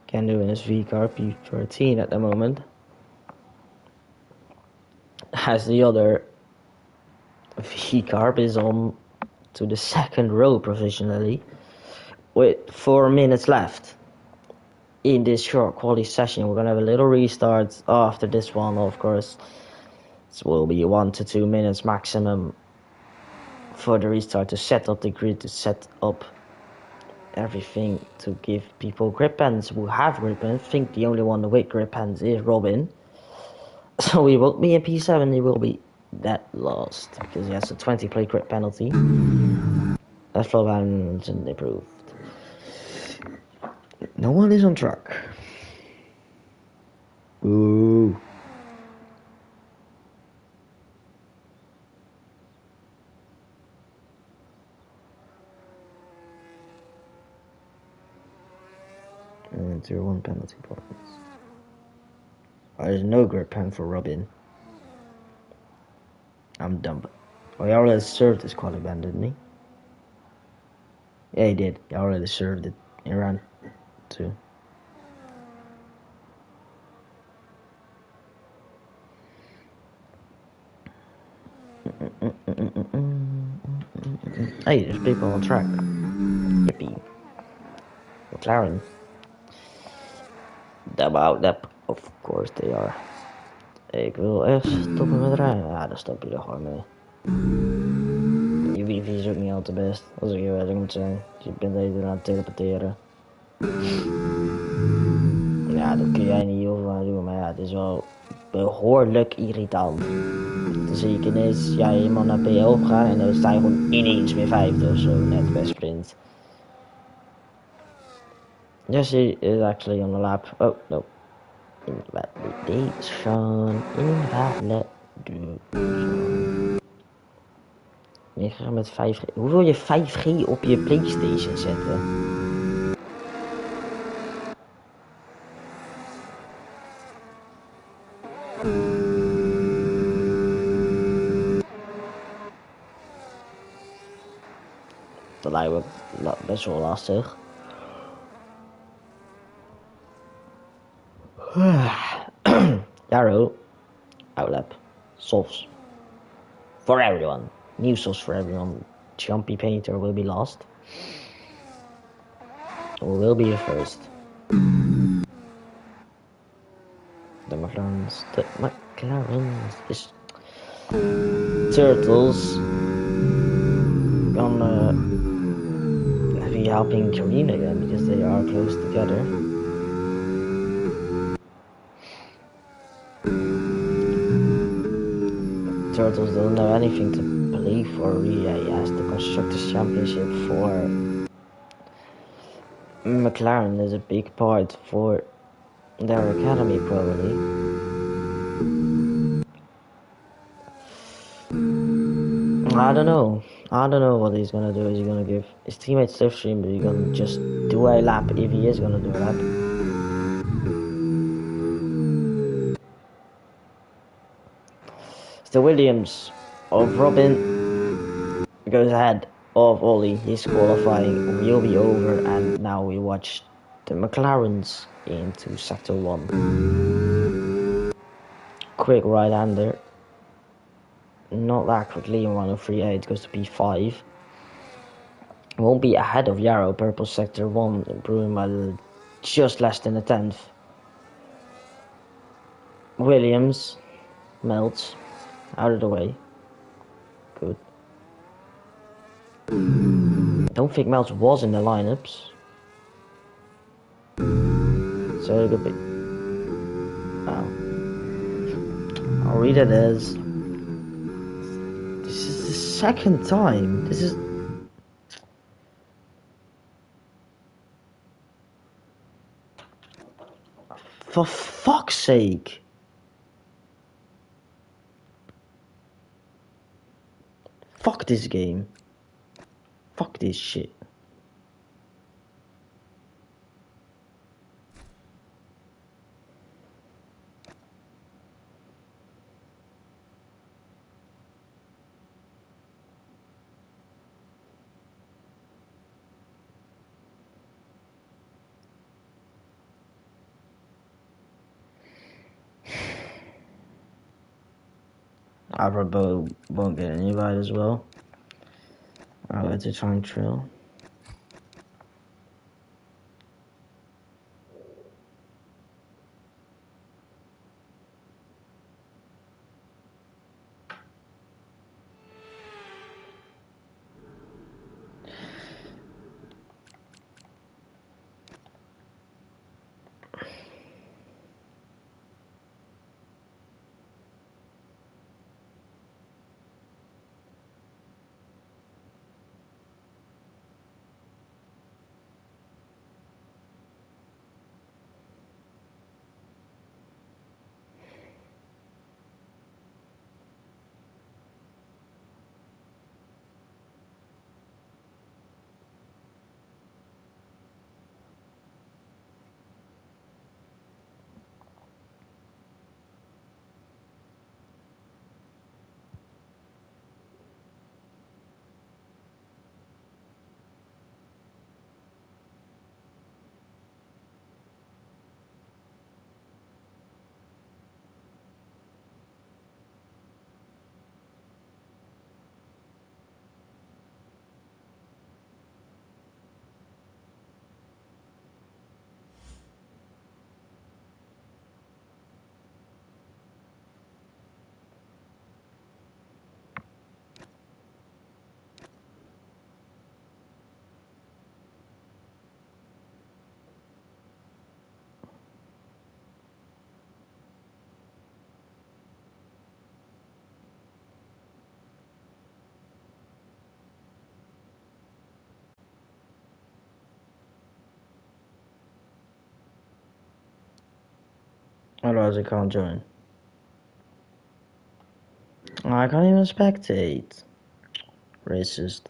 A: can do in his V-car. P13 at the moment. As the other V-carb is on to the second row provisionally with 4 minutes left in this short quality session. We're gonna have a little restart after this one, of course. It will be 1 to 2 minutes maximum for the restart to set up the grid, to set up everything, to give people grip pens who have grip pens. I think the only one with grip pens is Robin. So he won't be in P7, he will be that lost because he has a 20 plate grip penalty. That's flow balance improved. No one is on track. Ooh. And tier 1 penalty points. There's no grip pen for Robin. I'm dumb. Oh, he already served his quality ban, didn't he? Yeah, he did. He already served it in round 2. Hey, there's people on track. Yippee. McLaren. About that, of course they are. Ik wil echt stoppen met rijden. Ja, daar stop je er gewoon mee. Je wifi is ook niet al te best, als ik heel eerlijk moet zijn. Je bent even aan het teleporteren. Ja, dat kun jij niet heel veel aan doen, maar ja, het is wel behoorlijk irritant. Dan zie ik ineens, ja, iemand naar P11 gaan en dan sta je gewoon ineens weer 5e of zo, net bij sprint. Jesse is actually on the lap. Oh, no. Invalidation. Ik ga met 5G. Hoe wil je 5G op je PlayStation zetten? Dat lijkt me best wel lastig. Yarrow, outlap, softs for everyone. New softs for everyone. Jumpy Painter will be lost. Or will be the first. The McLarens is Turtles gonna be helping Karina again because they are close together. Total don't have anything to play for. Really, has the Constructors' Championship for McLaren is a big part for their academy, probably. I don't know. I don't know what he's gonna do. Is he gonna give his teammates slipstream? But he's gonna just do a lap if he is gonna do a lap. The Williams of Robin goes ahead of Ollie. His qualifying will be over, and now we watch the McLarens into Sector 1. Quick right-hander. Not that quickly in 103.8, goes to P5. Won't be ahead of Yarrow, Purple Sector 1, improving by just less than a tenth. Williams melts out of the way. Good. Don't think Melts was in the lineups. So it could be. Oh. I'll read it as. This is the second time. This is. For fuck's sake. Fuck this game. Fuck this shit. I probably won't get an invite as well. I'll go to Time Trail. Otherwise I can't join. I can't even spectate. Racist.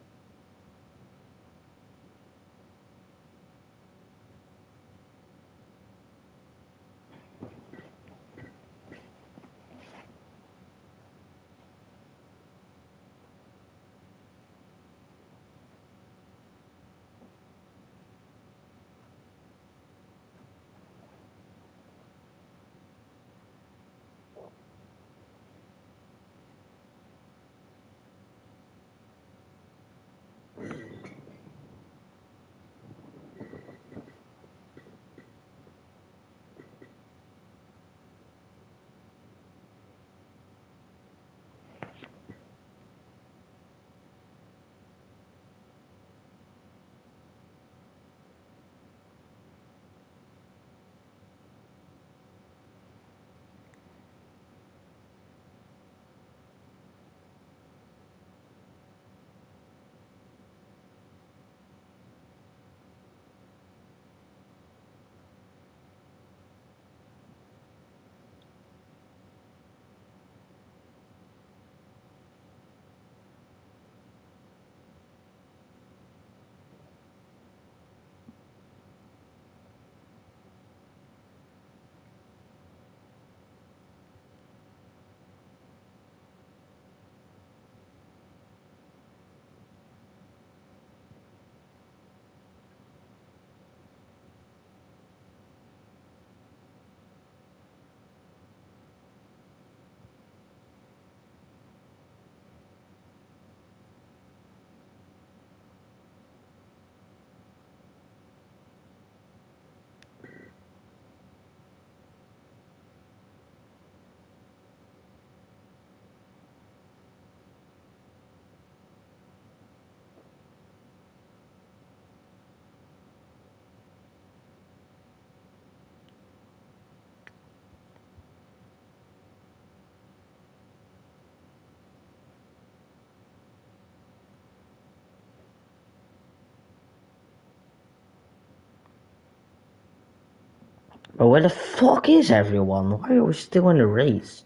A: But where the fuck is everyone? Why are we still in the race?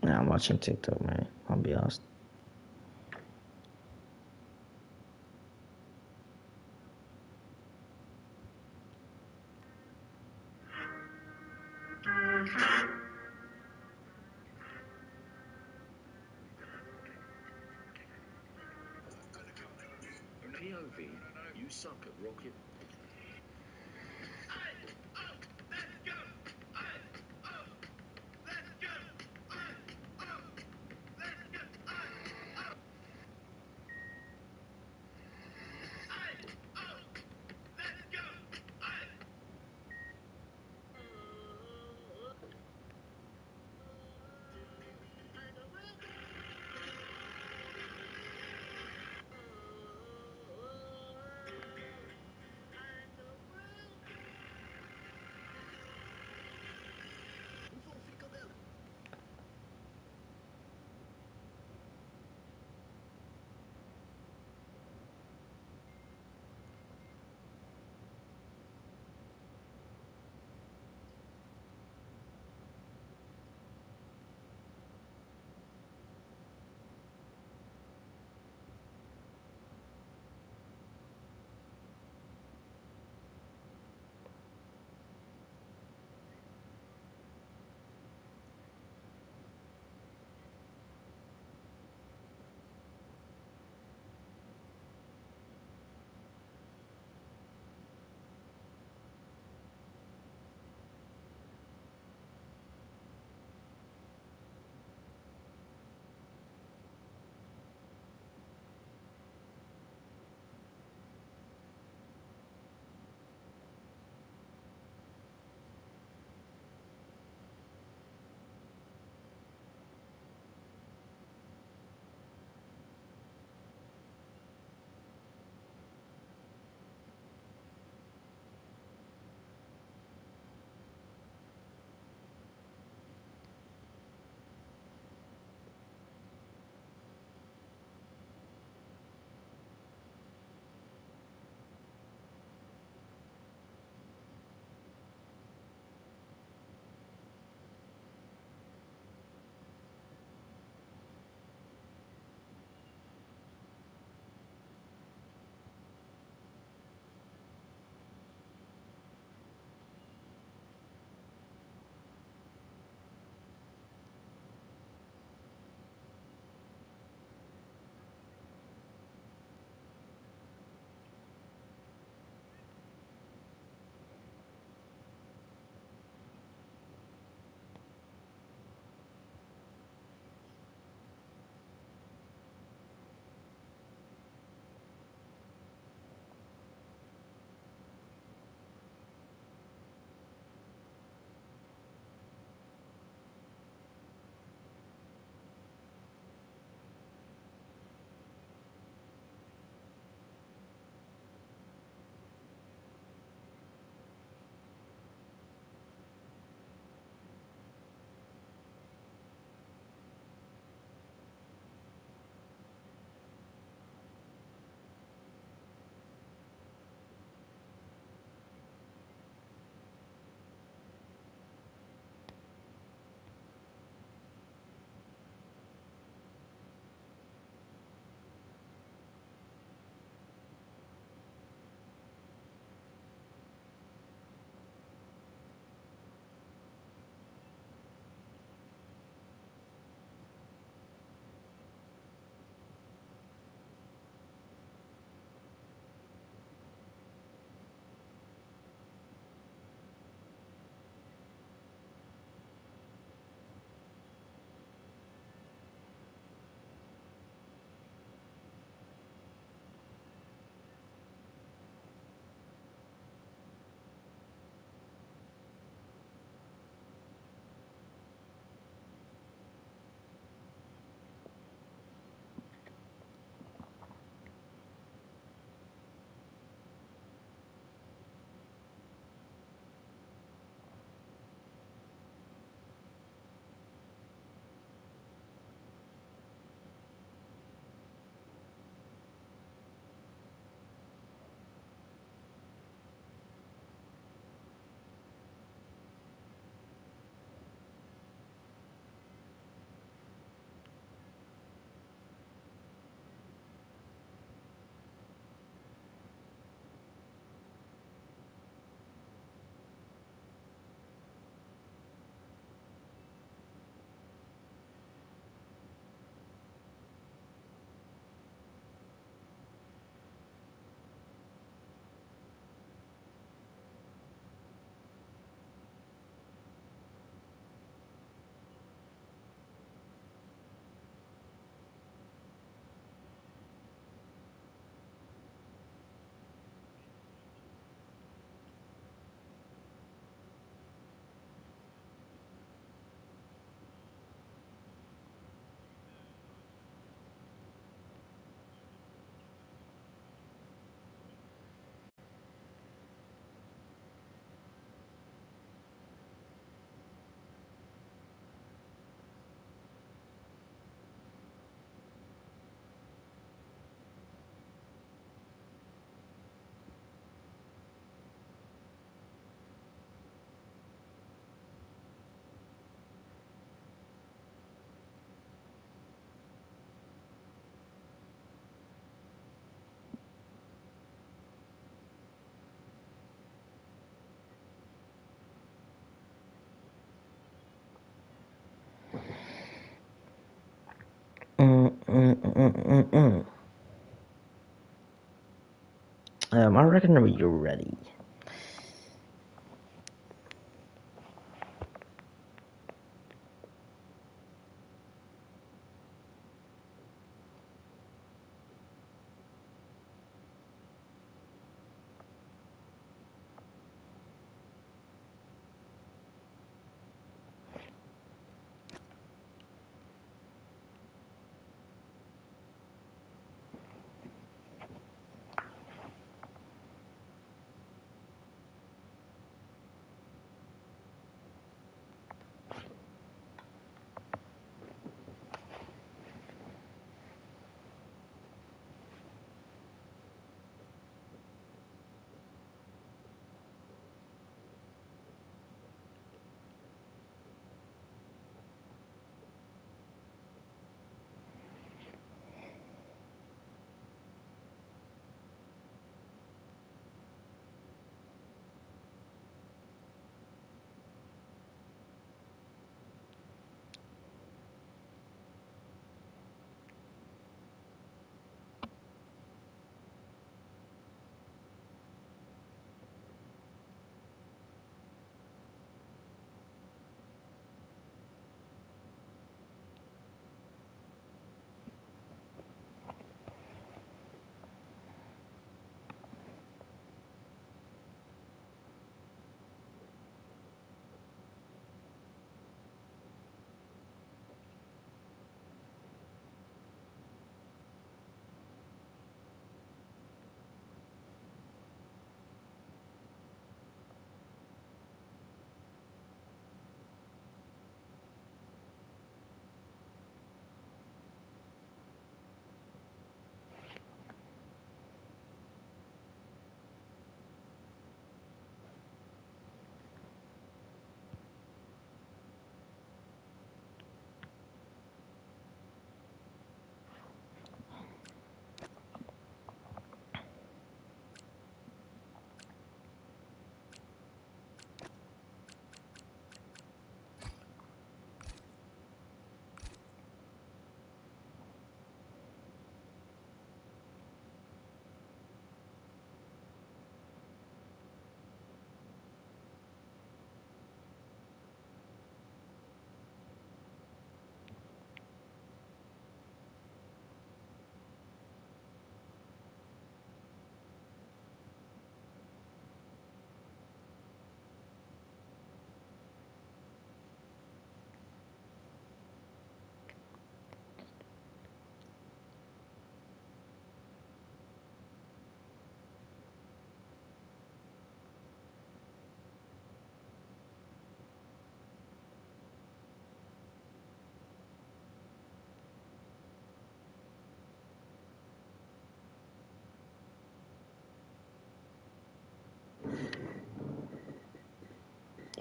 A: Nah, I'm watching TikTok, man. I'll be honest.
B: POV, you suck at rocket.
A: I reckon you're ready.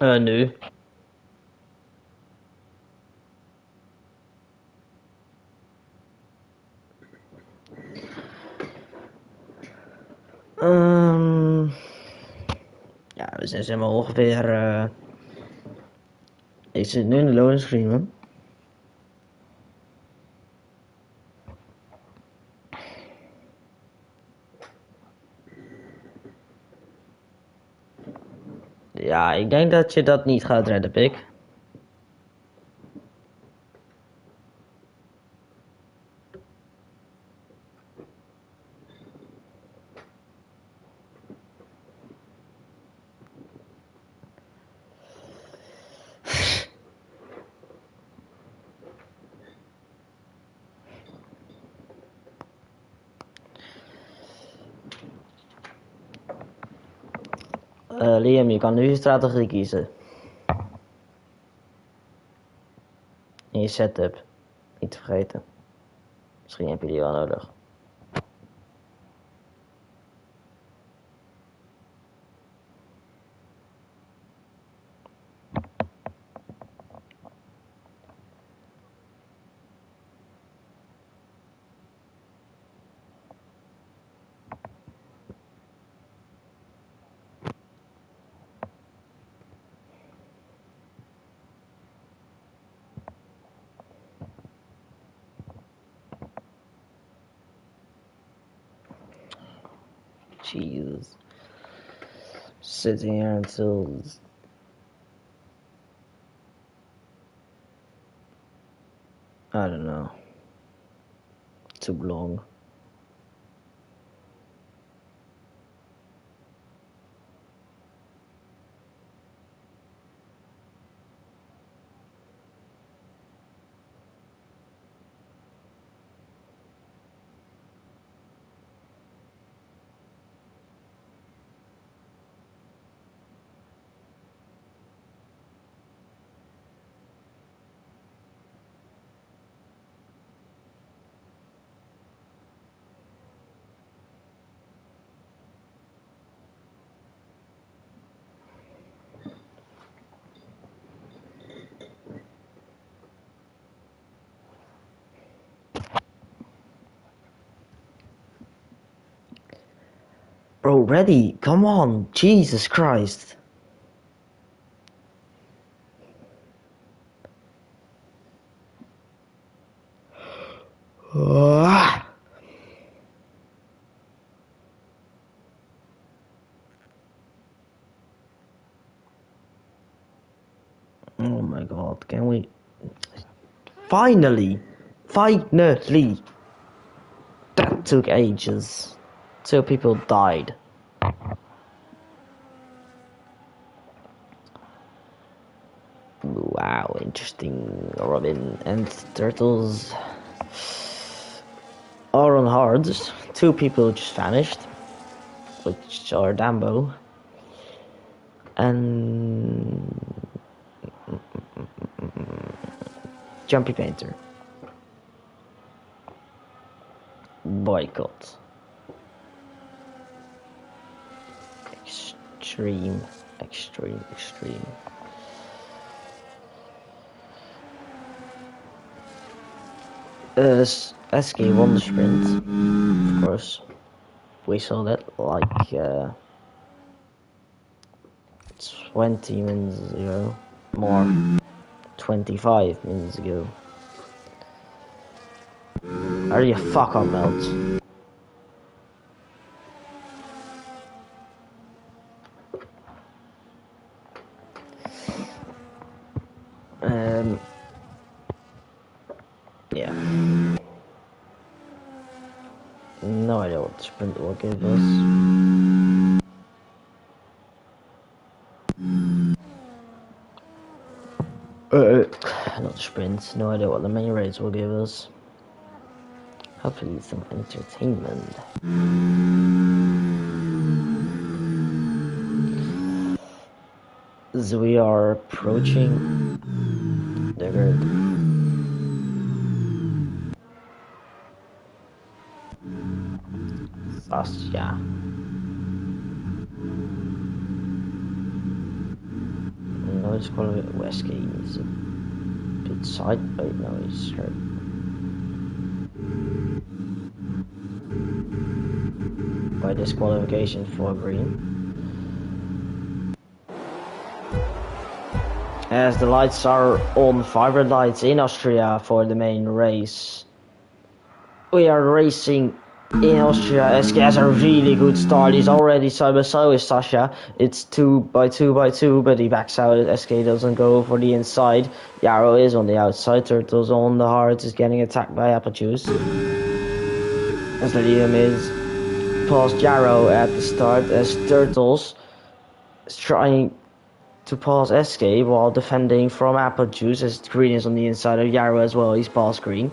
A: Nu. Ja, we zijn zeg maar ongeveer... ik zit nu in de loading screen, man. Ja, ik denk dat je dat niet gaat redden, Pik. Liam, je kan nu je strategie kiezen. In je setup. Niet te vergeten. Misschien heb je die wel nodig. Jesus. Sitting here until... I don't know. Too long. Bro, ready? Come on! Jesus Christ! Ah. Oh my god, can we... Finally! Finally! That took ages. 2 people died. Wow, interesting. Robin and Turtles are on hards. 2 people just vanished, which are Dambo and Jumpy Painter. Boycott. Extreme. SK won the sprint, of course. We saw that like 20 minutes ago. More. 25 minutes ago. Are you fuck on melt? Yeah. No idea what the sprint will give us. Not the sprint. No idea what the main race will give us. Hopefully some entertainment. As we are approaching the grid. Austria. No, it's called West Gate. He's a bit side. Wait, no, he's hurt. By disqualification for green. As the lights are on, vibrant lights in Austria for the main race. We are racing in Austria. SK has a really good start. He's already side by side with Sasha. It's 2 by 2 by 2, but he backs out. SK doesn't go for the inside. Yarrow is on the outside. Turtles on the hard is getting attacked by Apple Juice. As Liam is past Yarrow at the start, as Turtles is trying to pass SK while defending from Apple Juice, as Green is on the inside of Yarrow as well. He's past Green.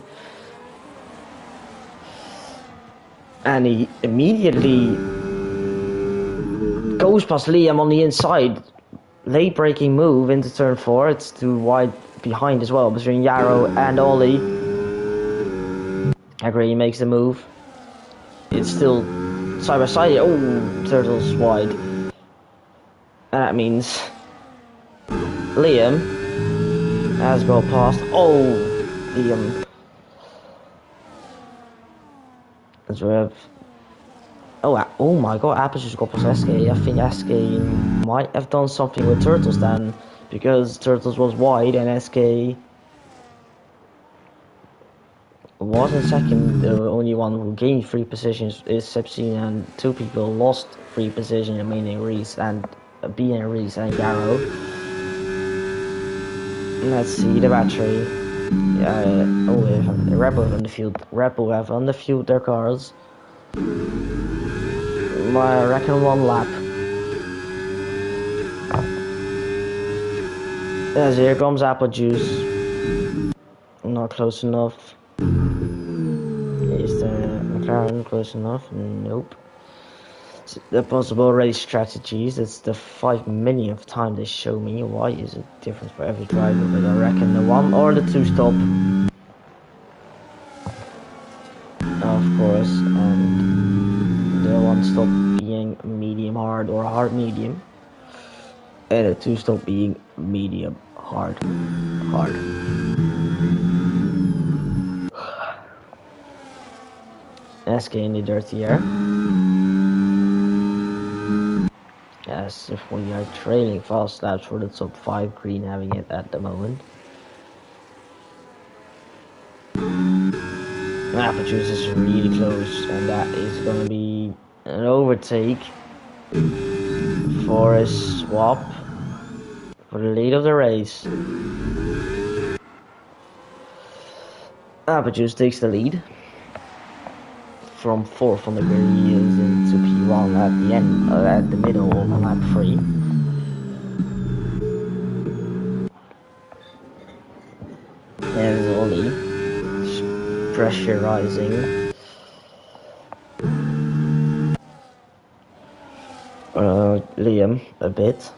A: And he immediately goes past Liam on the inside. Late braking move into turn 4. It's too wide behind as well between Yarrow and Ollie. Green makes the move. It's still side by side. Oh, Turtles wide. And that means Liam has got past. Oh, Liam. As we have. Oh my god, Apple just got past SK. I think SK might have done something with Turtles then, because Turtles was wide and SK was in second. The only one who gained 3 positions is Sepsina, and 2 people lost 3 positions, meaning Reese and Garrow. Let's see the battery. Red Bull have on the field. Red Bull have on the field their cars. I reckon 1 lap. Yes, here comes Apple Juice. Not close enough. Is the McLaren close enough? Nope. The possible race strategies, it's the 5 millionth time they show me. Why is it different for every driver? But I reckon the 1 or the 2 stop. Of course, and the 1 stop being medium hard or hard medium. And the 2 stop being medium hard. SK in the dirty air. Yes, if we are trailing fast laps for the top 5, green having it at the moment. Apple Juice is really close, and that is going to be an overtake for a swap for the lead of the race. Apple Juice takes the lead from 4th on the grid. He is into P1 at the end, at the middle of lap 3. There's Ollie pressurizing. Liam a bit.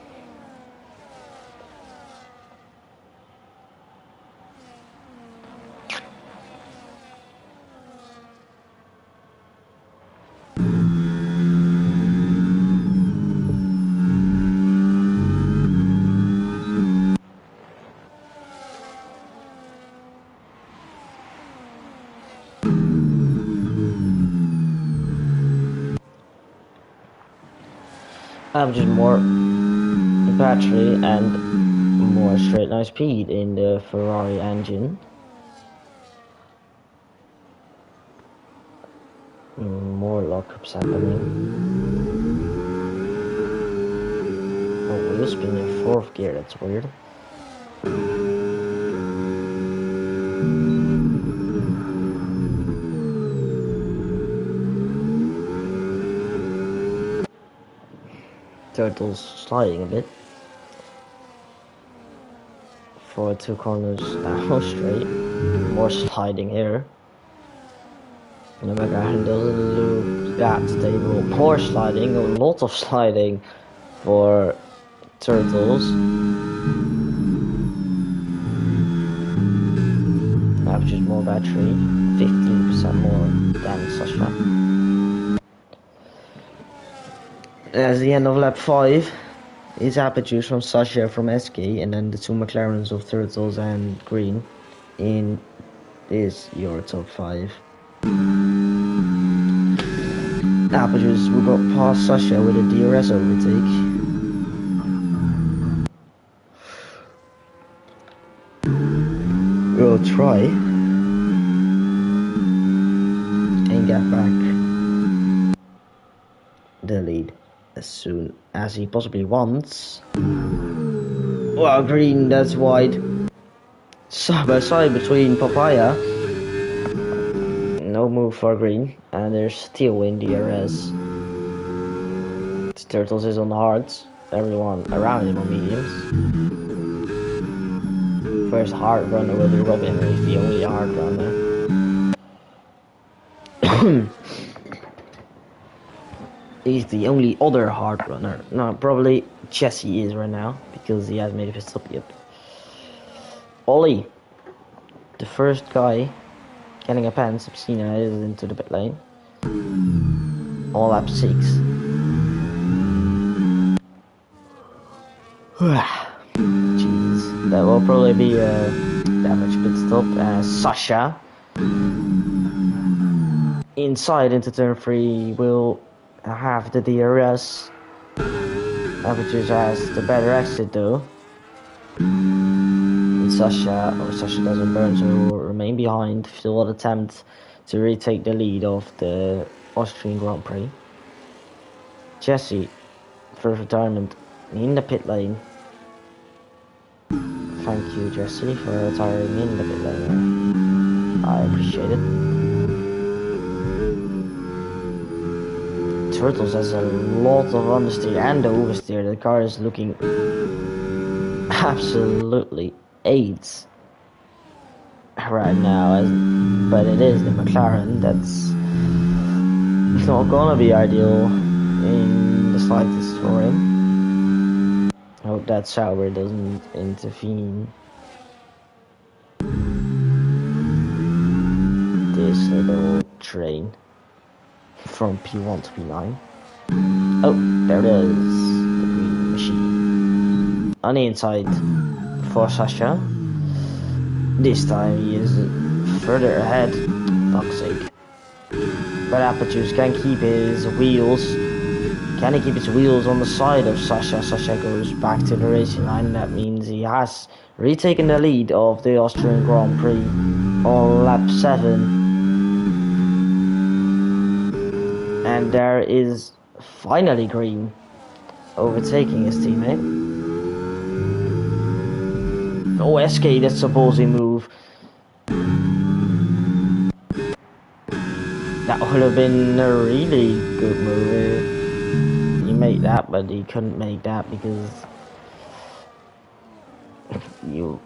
A: Just more battery and more straight line speed in the Ferrari engine. More lockups happening. Oh, wheel spin in 4th gear, that's weird. Turtles sliding a bit. For 2 corners now straight. More sliding here. And the McLaren doesn't lose that stable. More sliding, a lot of sliding for Turtles. Just more battery, 15% more than Sasha. As the end of lap 5 is Apple Juice from Sasha from SK, and then the 2 McLarens of Turtles and Green in is your top 5. Apple Juice will go past Sasha with a DRS overtake. We'll try and get back the lead as soon as he possibly wants. Well, Green, that's wide. Side by side between Papaya. No move for Green, and there's still in DRS. Turtles is on the hards. Everyone around him on mediums. First hard runner will be Robin, he's the only hard runner. He's the only other hard runner. No, probably Jesse is right now, because he has made a pit stop yet. Ollie, the first guy getting a pen, Sepsina is into the pit lane. All lap 6. Jeez, that will probably be a damage pit stop. Sasha inside into turn 3 will have the DRS. Averages has the better exit though. And Sasha doesn't burn, so remain behind, will attempt to retake the lead of the Austrian Grand Prix. Jesse for retirement in the pit lane. Thank you, Jesse, for retiring in the pit lane. I appreciate it. Turtles has a lot of understeer and oversteer. The car is looking absolutely AIDS right now, but it is the McLaren that's not gonna be ideal in the slightest for him. I hope that Sauber doesn't intervene. This little train from P1 to P9. Oh, there it is, the green machine. On the inside for Sasha. This time he is further ahead. Fuck's sake. But Apertures can keep his wheels. Can he keep his wheels on the side of Sasha? Sasha goes back to the racing line. That means he has retaken the lead of the Austrian Grand Prix on lap 7. And there is finally Green overtaking his teammate. Oh, SK, that's a ballsy move. That would have been a really good move. He made that, but he couldn't make that because you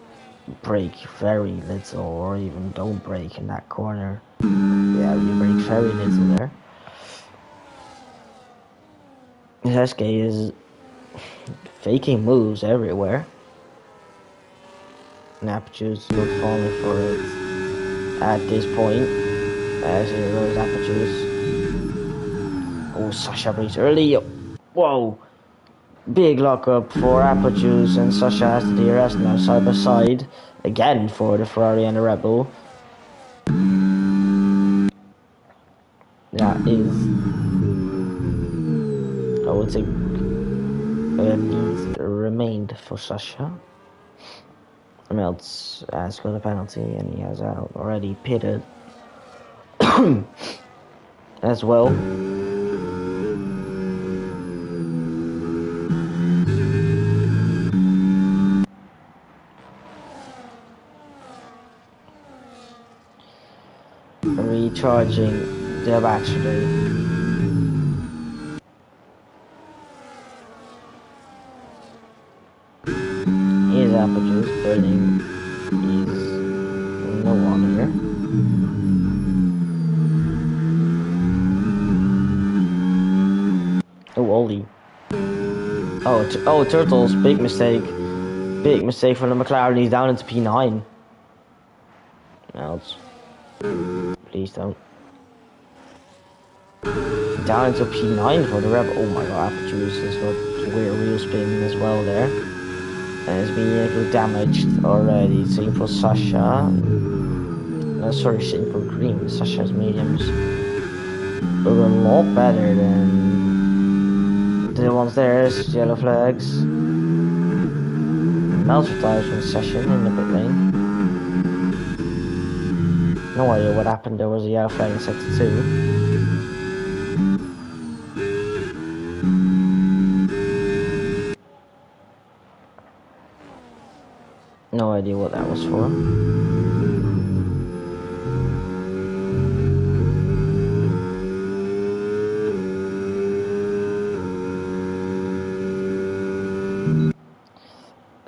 A: brake very little, or even don't brake in that corner. Yeah, you brake very little there. SK is faking moves everywhere. Aperture's not falling for it at this point. As here goes Aperture's. Oh, Sasha brakes early. Whoa! Big lockup for Aperture's, and Sasha has the DRS now side by side. Again for the Ferrari and the Red Bull. That is, I would say, lead remained for Sasha. Melts has got a penalty and he has already pitted as well. Recharging the battery. Here's Aperture's burning. He's no one here. Oh, Ollie. Oh, Turtles, big mistake. Big mistake for the McLaren. He's down into P9. Else. Please don't. Down into P9 for the Rebel. Oh my god, Aperture has got weird wheel spin as well there. And it's been damaged already. Same for Sasha. Sorry, same for Green. Sasha's mediums look a lot better than the ones there. Yellow flags. Melts retires from the session in the pit lane. No idea what happened. There was a yellow flag in sector 2. No idea what that was for.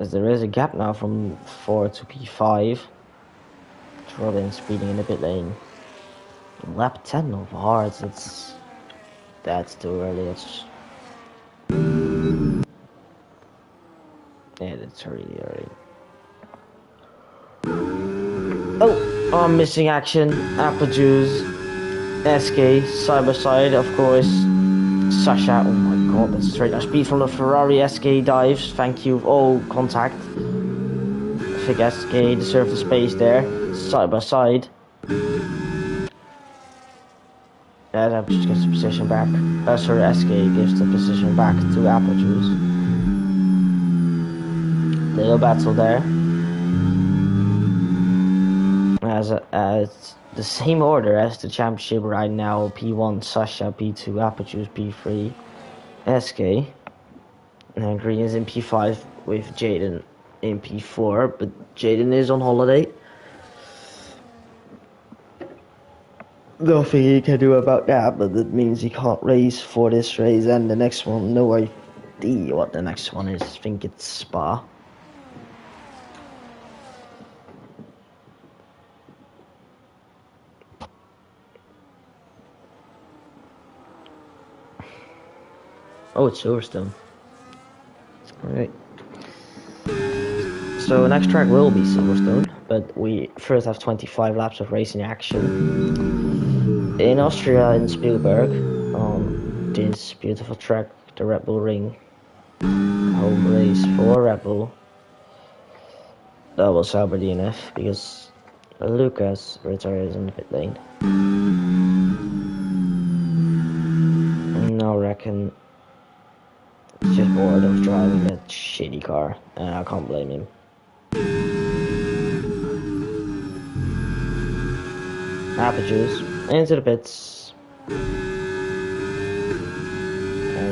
A: As there is a gap now from 4 to P5. Robin speeding in the pit lane. Lap 10 of hards. That's too early. That's really early. Oh, I'm missing action. Aperture's SK side by side, of course. Sasha. Oh my god, that's straight up speed from the Ferrari. SK dives. Thank you. Oh, contact. I think SK deserved the space there. Side by side. As Aperture gets the position back. Sorry, SK gives the position back to Aperture's. Little battle there. as the same order as the championship right now. P1 Sasha, P2 Apple P3 SK, and Green is in P5 with Jaden in P4, but Jaden is on holiday. Nothing he can do about that, but it means he can't race for this race and the next one. No idea what the next one is. I think it's Spa. Oh, it's Silverstone. Alright. So next track will be Silverstone, but we first have 25 laps of racing action in Austria, in Spielberg, on this beautiful track, the Red Bull Ring. Home race for Red Bull. Double Sauber DNF because Lucas retires in the pit lane. And I reckon he's just bored of driving that shitty car, and I can't blame him. Apple juice into the pits, and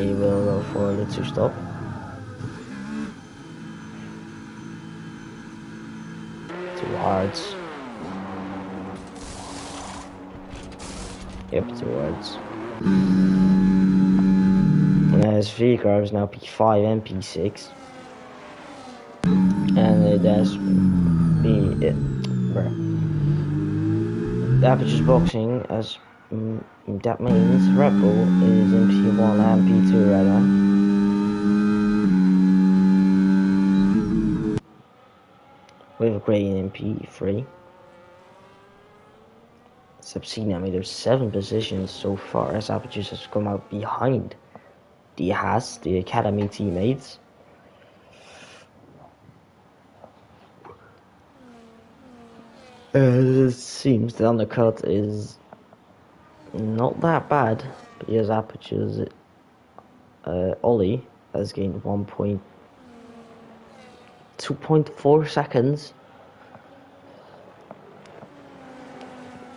A: he will go for the 2-stop. Too hard. Yep, 2 words. And his V car is now P5 and P6. And it has the Aperture's boxing, as that means Red Bull is in P1 and P2 rather. With Green in P3. Subsina, I mean, there's 7 positions so far as Aperture has come out behind the Haas, the Academy teammates. It seems the undercut is not that bad because Aperture's Ollie has gained 2.4 seconds.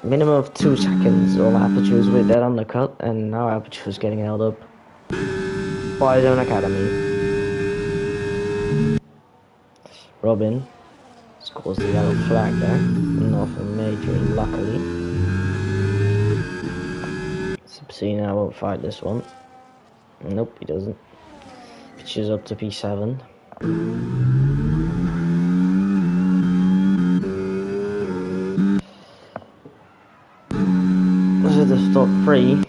A: Minimum of 2 seconds on Aperture's with that undercut, and now Aperture's getting held up by his own Academy. Robin scores the yellow flag there. Nothing major, luckily. Subsina won't fight this one. Nope, he doesn't. Pitches up to P7. So the top 3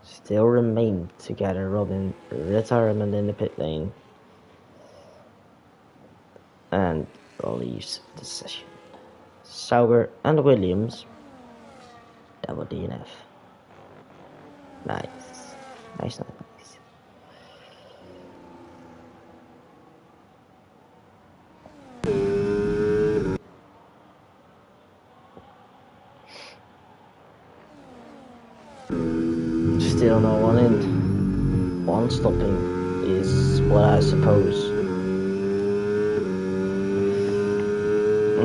A: still remain together. Robin, retirement in the pit lane. And leaves the session. Sauber and Williams. Double DNF. Nice. Nice. Still no one in. One stopping is what I suppose.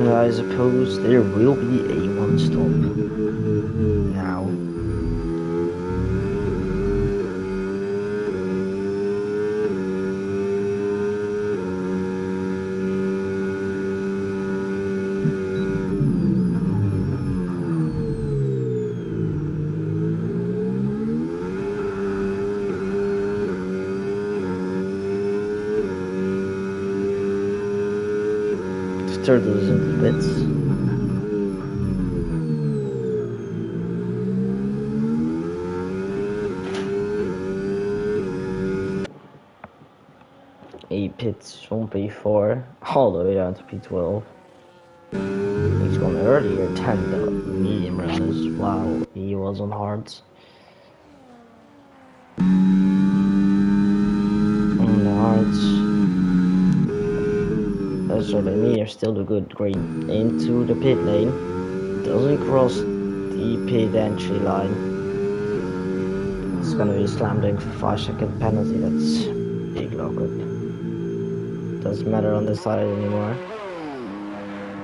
A: I suppose there will be a 1 stop now. Turtles in the pits. He pits from P4 all the way down to P12. He's gone earlier than the medium runners while he was on hards. On the hards. So the medium still do good. Green into the pit lane. Doesn't cross the pit entry line. It's gonna be slammed in for 5-second penalty. That's big lockup. Doesn't matter on this side anymore.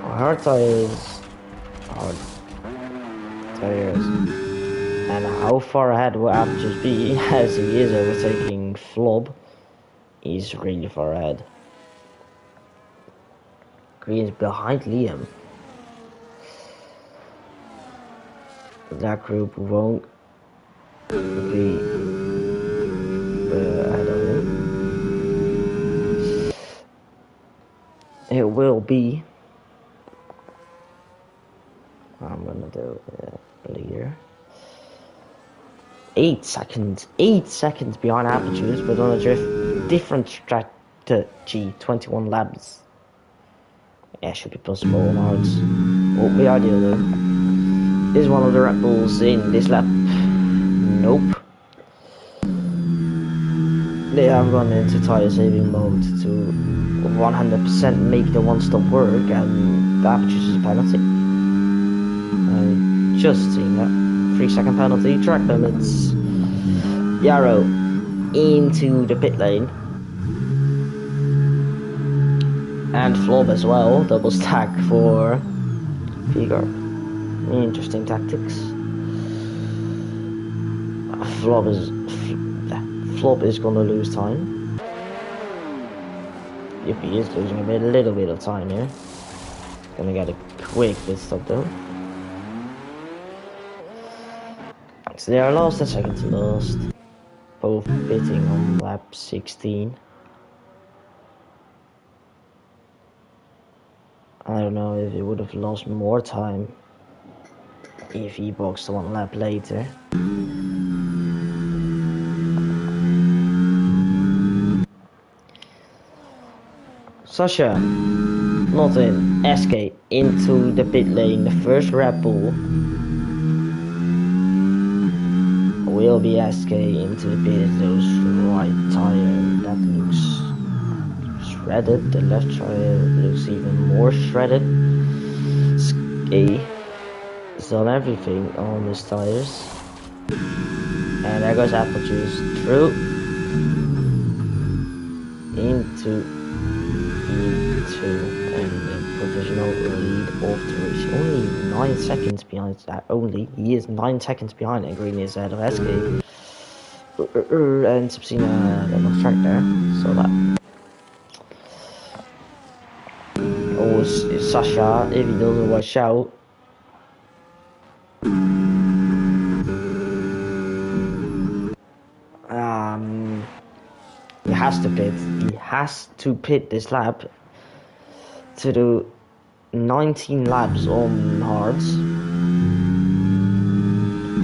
A: Hard tires. Hard tires. And how far ahead will Apertures be as he is overtaking Flob? He's really far ahead. Green is behind Liam. That group won't be ahead of him. It will be. I'm gonna do leader. 8 seconds. 8 seconds behind Apertures, but on a different strategy. 21 laps. Yeah, should be possible on hards. Won't be ideal though. Is one of the Red Bulls in this lap? Nope. They have gone into tire saving mode to 100% make the one-stop work, and that produces a penalty. Just seen that. 3-second penalty, track limits. Yarrow into the pit lane. And Flob as well, double stack for Vigor. Interesting tactics. Flob is gonna lose time. Yep, he is losing a little bit of time here. Gonna get a quick pit stop though. So they are lost and second to last. Both pitting on lap 16. I don't know if he would have lost more time if he boxed 1 lap later. Sasha, not in, SK into the pit lane, the first Red Bull. Will be SK into the pit, those right tire, that looks shredded, the left tire looks even more shredded. Ski is on everything on his tires. And there goes Apertures through into and the provisional lead of the race. Only 9 seconds behind that. He is 9 seconds behind, and Green is ahead of SK. And Subsina on track there. So that. Oh, Sasha, if he doesn't watch out. He has to pit. He has to pit this lap to do 19 laps on hards.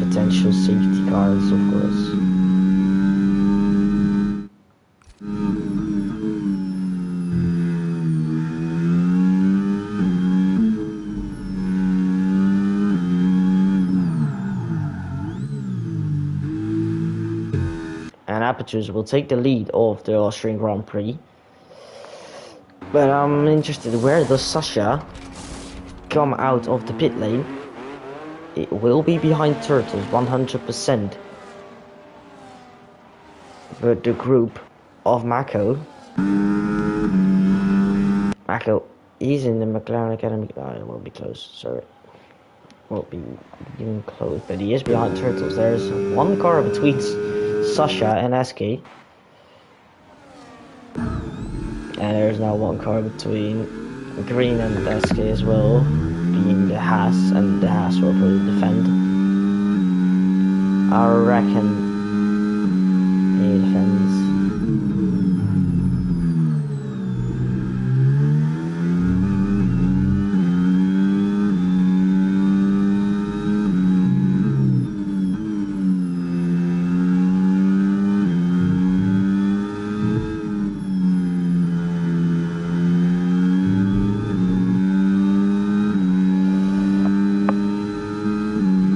A: Potential safety cars, of course. And Apertures will take the lead of the Austrian Grand Prix. But I'm interested, where does Sasha come out of the pit lane? It will be behind Turtles, 100%. But the group of Mako is in the McLaren Academy. It won't be close, sorry. Won't be even close, but he is behind Turtles. There's 1 car between Sasha and SK. And there's now 1 car between Green and SK as well, being the Haas, and the Haas will probably defend. I reckon he defends.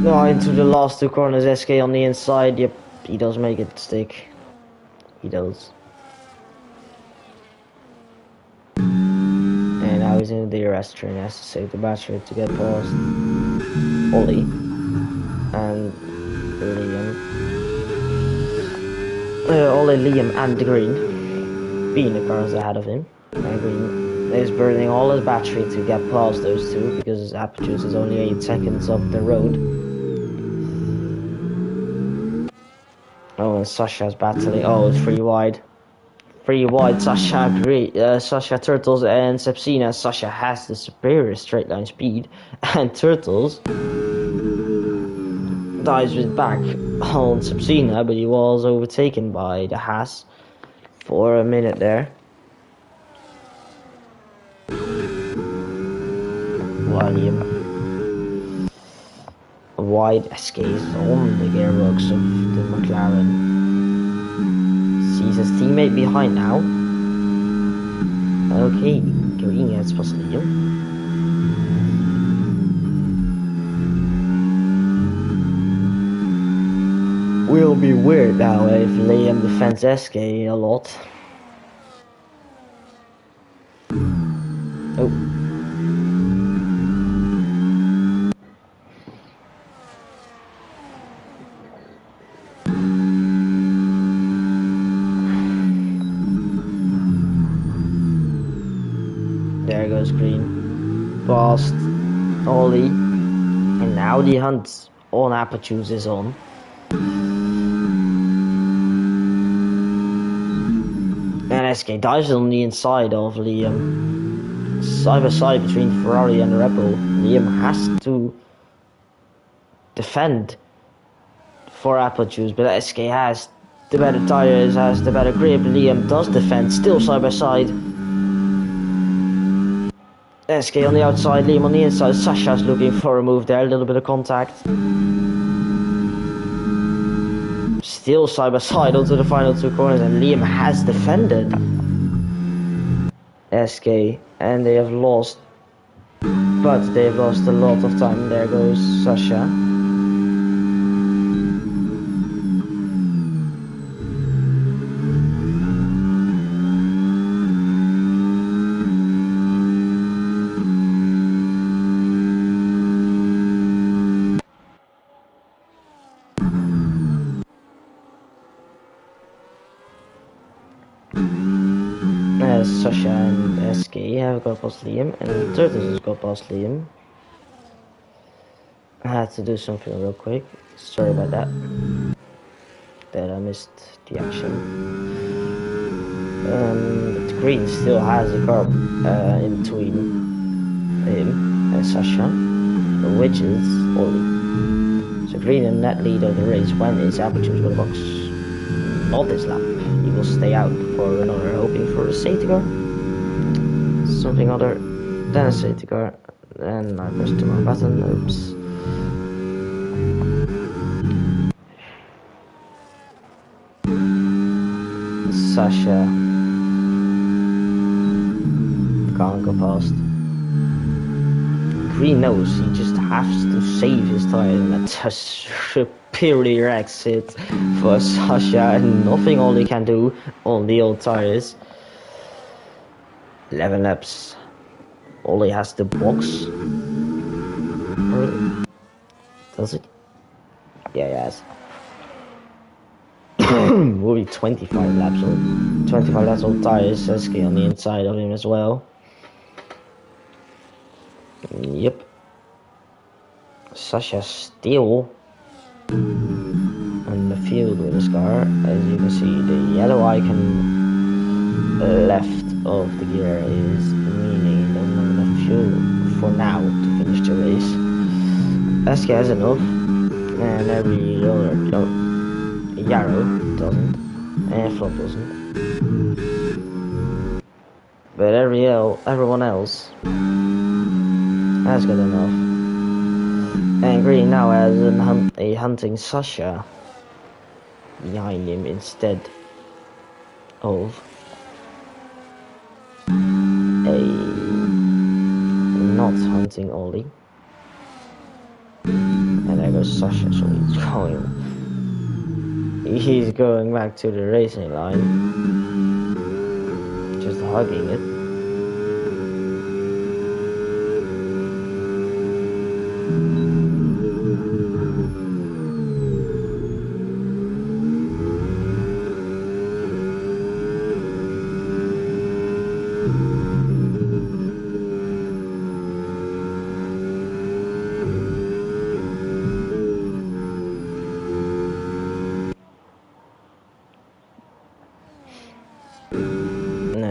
A: No, into the last 2 corners, SK on the inside. Yep, he does make it stick. He does. And now he's in the DRS train. He has to save the battery to get past Ollie and Liam. Ollie, Liam, and Green being the cars ahead of him. And Green He's burning all his battery to get past those two because his apple juice is only 8 seconds up the road. Oh, and Sasha's battling. Oh, it's 3 wide. 3 wide, Sasha, Turtles, and Sepsina. Sasha has the superior straight line speed, and Turtles dives with back on Sepsina, but he was overtaken by the Haas for a minute there. William wide escapes on the gearbox of the McLaren. Sees his teammate behind now. Okay, green gets past Liam. Will be weird now if Liam defends SK a lot. Oh. There goes green. Past Ollie. And now the hunt on apple juice is on. And SK dives on the inside of Liam. Side by side between Ferrari and Red Bull. Liam has to defend for apple juice, but SK has the better tires, has the better grip. Liam does defend, still side by side. SK on the outside, Liam on the inside. Sasha's looking for a move there, a little bit of contact. Still side by side onto the final 2 corners, and Liam has defended SK, and they have lost, but they have lost a lot of time. There goes Sasha. Sasha and SK have got past Liam, and Turtles has got past Liam. I had to do something real quick. Sorry about that. That I missed the action. But Green still has a car in between him and Sasha, which is Ollie. So Green in that lead of the race when his apple juice got a box. Not this lap. He will stay out for another, hoping for a safety car. Something other than a safety car. And I pressed the wrong button. Oops. Sasha can't go past. Green knows he just has to save his tires, and that's a superior exit for Sasha, and nothing Ollie can do on the old tires. 11 laps. Ollie has the box. Does it? Yeah, yes. Will be 25 laps on 25 laps on tires. SK on the inside of him as well. Yep. Sasha still on the field with his car. As you can see, the yellow icon left of the gear is meaning he doesn't have enough fuel for now to finish the race. SK has enough, and every other Yarrow doesn't, and Flop doesn't. But everyone else has got enough. And Green now has a hunting Sasha behind him instead of a not hunting Ollie. And there goes Sasha, so he's going back to the racing line, just hugging it.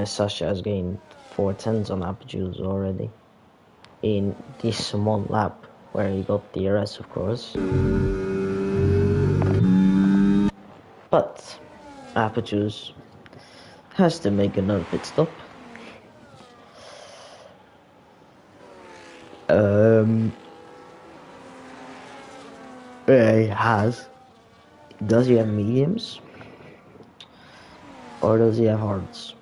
A: Sasha has gained 4 tenths on Aperture's already in this one lap where he got DRS, of course. But Aperture's has to make another pit stop. Yeah, he has. Does he have mediums? Or does he have hards?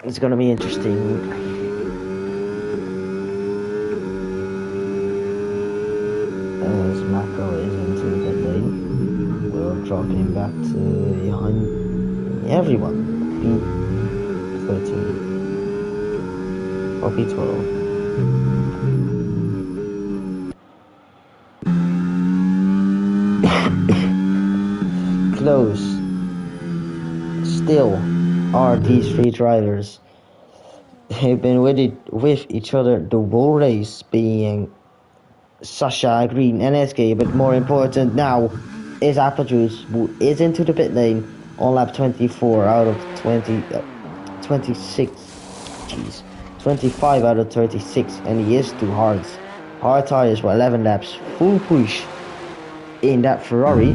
A: It's gonna be interesting. As Mako is into the pit lane, we're dropping back to behind everyone. P13 or P12. Close still are these three drivers. They've been with each other the whole race, being Sasha, Green and SK, but more important now is Applejuice, who is into the pit lane on lap 24 out of 26. Jeez. 25 out of 36, and he is too hard. Hard tires for 11 laps, full push in that Ferrari.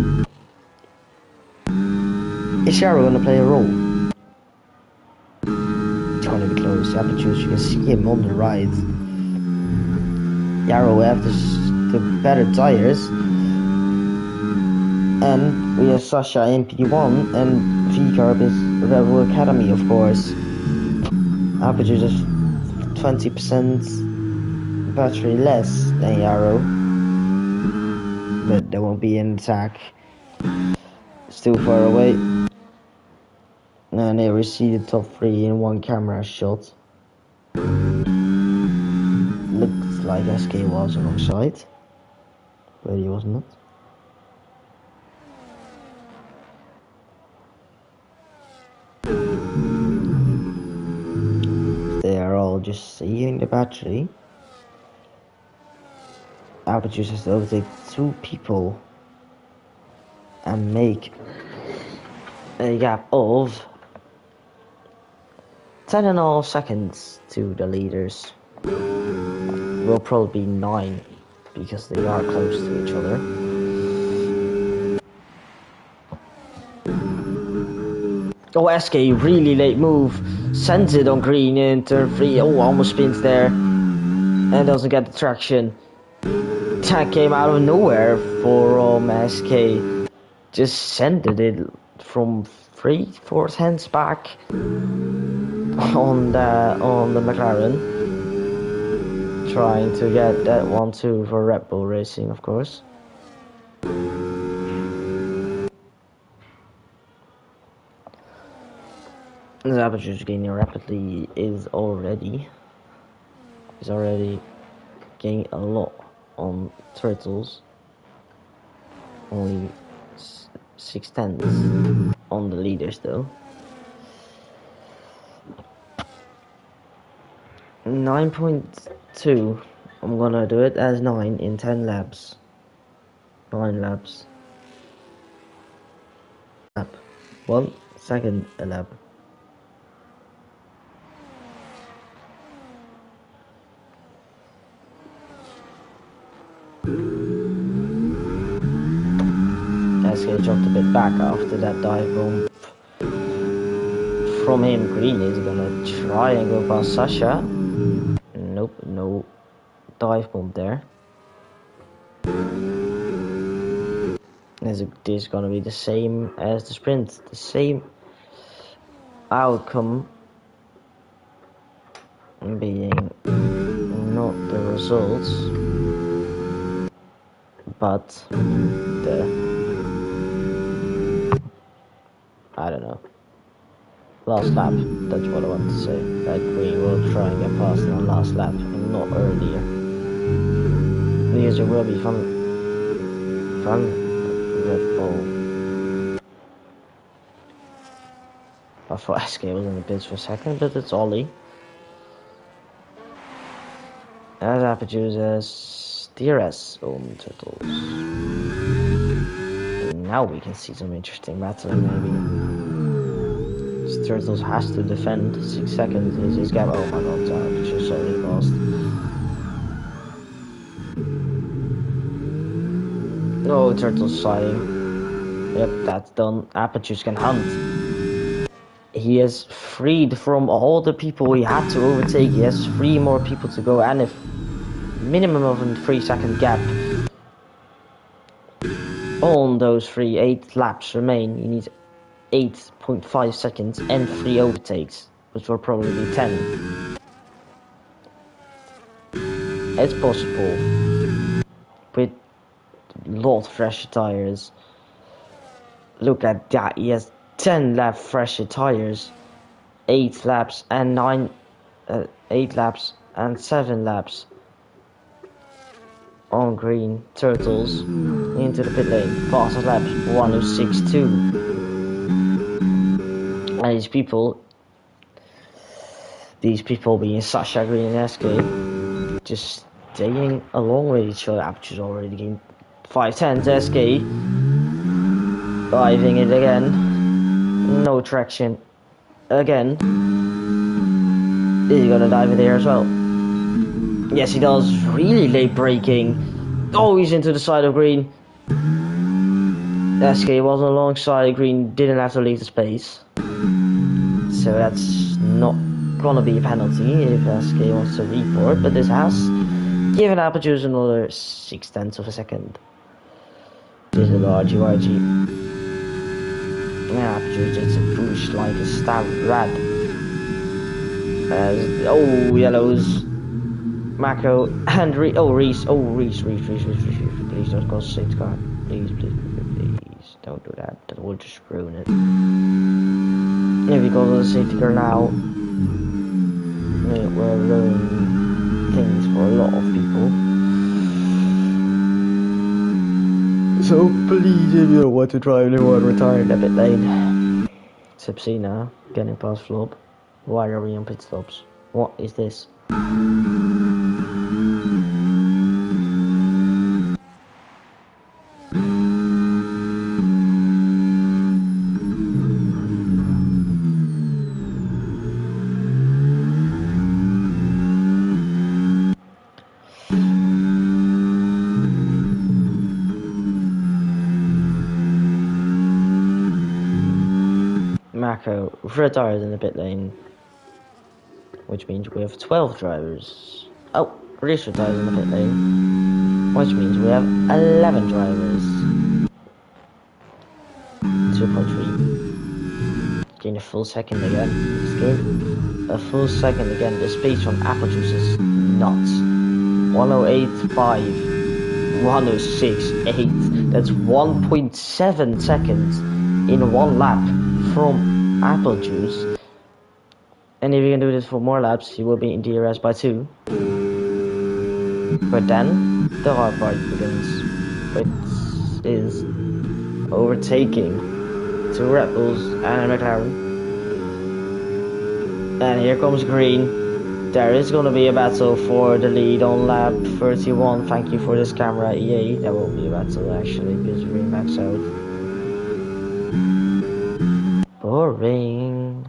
A: Is Sharo gonna play a role? It's gonna be close. Applejuice, you can see him on the right. Yarrow have the better tires, and we have Sasha in P1 and V-Carb is Rebel Academy, of course. Aperture is 20% battery less than Yarrow, but there won't be an attack. Still far away, and they will see the top 3 in one camera shot. Looks like SK was alongside, but he was not. They are all just seeing the battery. Aperture has to overtake 2 people and make a gap of 10.5 seconds to the leaders. Will probably be 9 because they are close to each other. Oh, SK, really late move. Sends it on green in turn 3. Oh, almost spins there. And doesn't get the traction. That came out of nowhere for SK. Just sent it from 3/4 hands back on the McLaren. Trying to get that 1-2 for Red Bull Racing, of course. The Aperture gaining rapidly is already gaining a lot on turtles. Only 6/10 on the leaders though. 9.2. I'm gonna do it as 9 in 10 laps. 9 laps. Lap. 1 second a lap. SK dropped a bit back after that dive bomb from him. Green is gonna try and go past Sasha. Nope, no dive bomb there. This is gonna be the same as the sprint, the same outcome being not the results, but the, I don't know, last lap. That's what I want to say. That we will try and get past on last lap and not earlier, because it will be fun Red Bull. I thought SK was in the pits for a second, but it's Ollie. As Aperture as DRS on turtles. now we can see some interesting battling, maybe. Turtles has to defend. 6 seconds is his gap. Oh my god, just already lost. No, Turtles sliding. Yep, that's done. Apertures can hunt. He is freed from all the people he had to overtake. He has 3 more people to go, and if minimum of a 3-second gap on those 8 laps remain. He needs 8.5 seconds and 3 overtakes, which will probably be 10. It's possible with a lot of fresher tires. Look at that, he has 10 lap fresher tires, 8 laps and 8 laps and 7 laps on green. Turtles into the pit lane, fastest laps 106.2. And these people being Sasha Green and SK just staying along with each other. Aperture's already gained 5/10. SK diving it again, no traction again. Is he gonna dive it there as well? Yes, he does. Really late braking. Oh, he's into the side of green. SK wasn't alongside green, didn't have to leave the space. So that's not gonna be a penalty if SK wants to report, but this has given Apertures another 0.6 of a second. This is a large YG. Yeah, Apertures just a push like a stab rat. Oh, yellows. Mako and Reese. Reese. Please don't cause safety car. Please. Don't do that. That will just ruin it. If he goes a safety car now, it will ruin things for a lot of people. So please, if you don't want to drive, you want to retire in a pit lane. Sepsina getting past Flop. Why are we on pit stops? What is this? Mako retired in the pit lane, which means we have 12 drivers. Oh, Reese retired in the pit lane, which means we have 11 drivers. 2.3. Gain a full second again. Let's gain a full second again. The space from Apple Juice is nuts. 108.5. 106.8. That's 1.7 seconds in one lap from Apple Juice. And if you can do this for more laps, he will be in DRS by 2. But then the hard part begins, which is overtaking 2 Red Bulls and a McLaren. And here comes green. There is going to be a battle for the lead on lap 31. Thank you for this camera, EA. There won't be a battle actually because green backs out. Boring.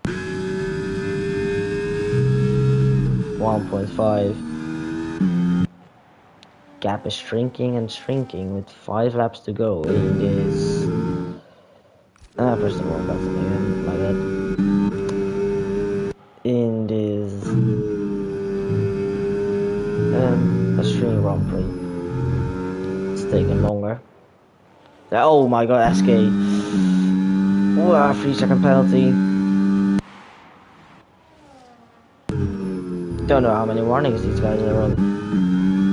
A: 1.5. Gap is shrinking and shrinking with 5 laps to go in this. Press the wrong button again, my bad. In this Austrian Grand Prix. It's taking longer. Oh my god, SK. Ooh, 3-second penalty. Don't know how many warnings these guys are on.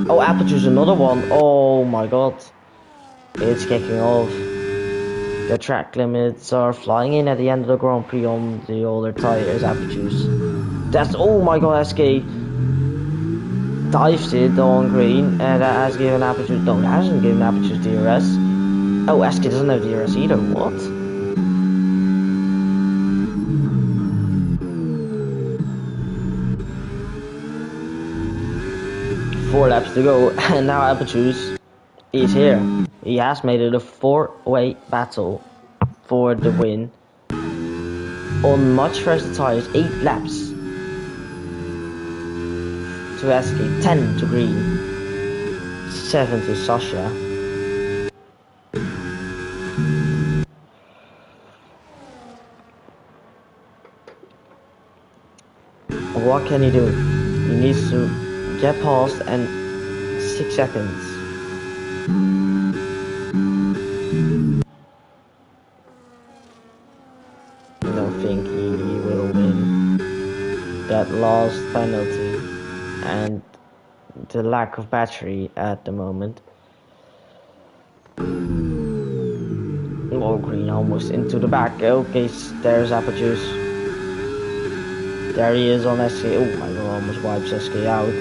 A: Oh, Aperture's another one. Oh my god. It's kicking off. The track limits are flying in at the end of the Grand Prix on the older tires, Aperture's. That's, oh my god, SK dives it on green, and that has given Aperture, no, it hasn't given Aperture's DRS. Oh, SK doesn't have DRS either, what? Four laps to go, and now Aperture's is here. He has made it a 4-way battle for the win. On much faster tires, 8 laps to SK, 10 to Green, 7 to Sasha. What can he do? He needs to get past and 6 seconds. I don't think he will win. That last penalty and the lack of battery at the moment. Oh, Green almost into the back. Okay, there's Apple Juice. There he is on SK. Oh my god, almost wipes SK out.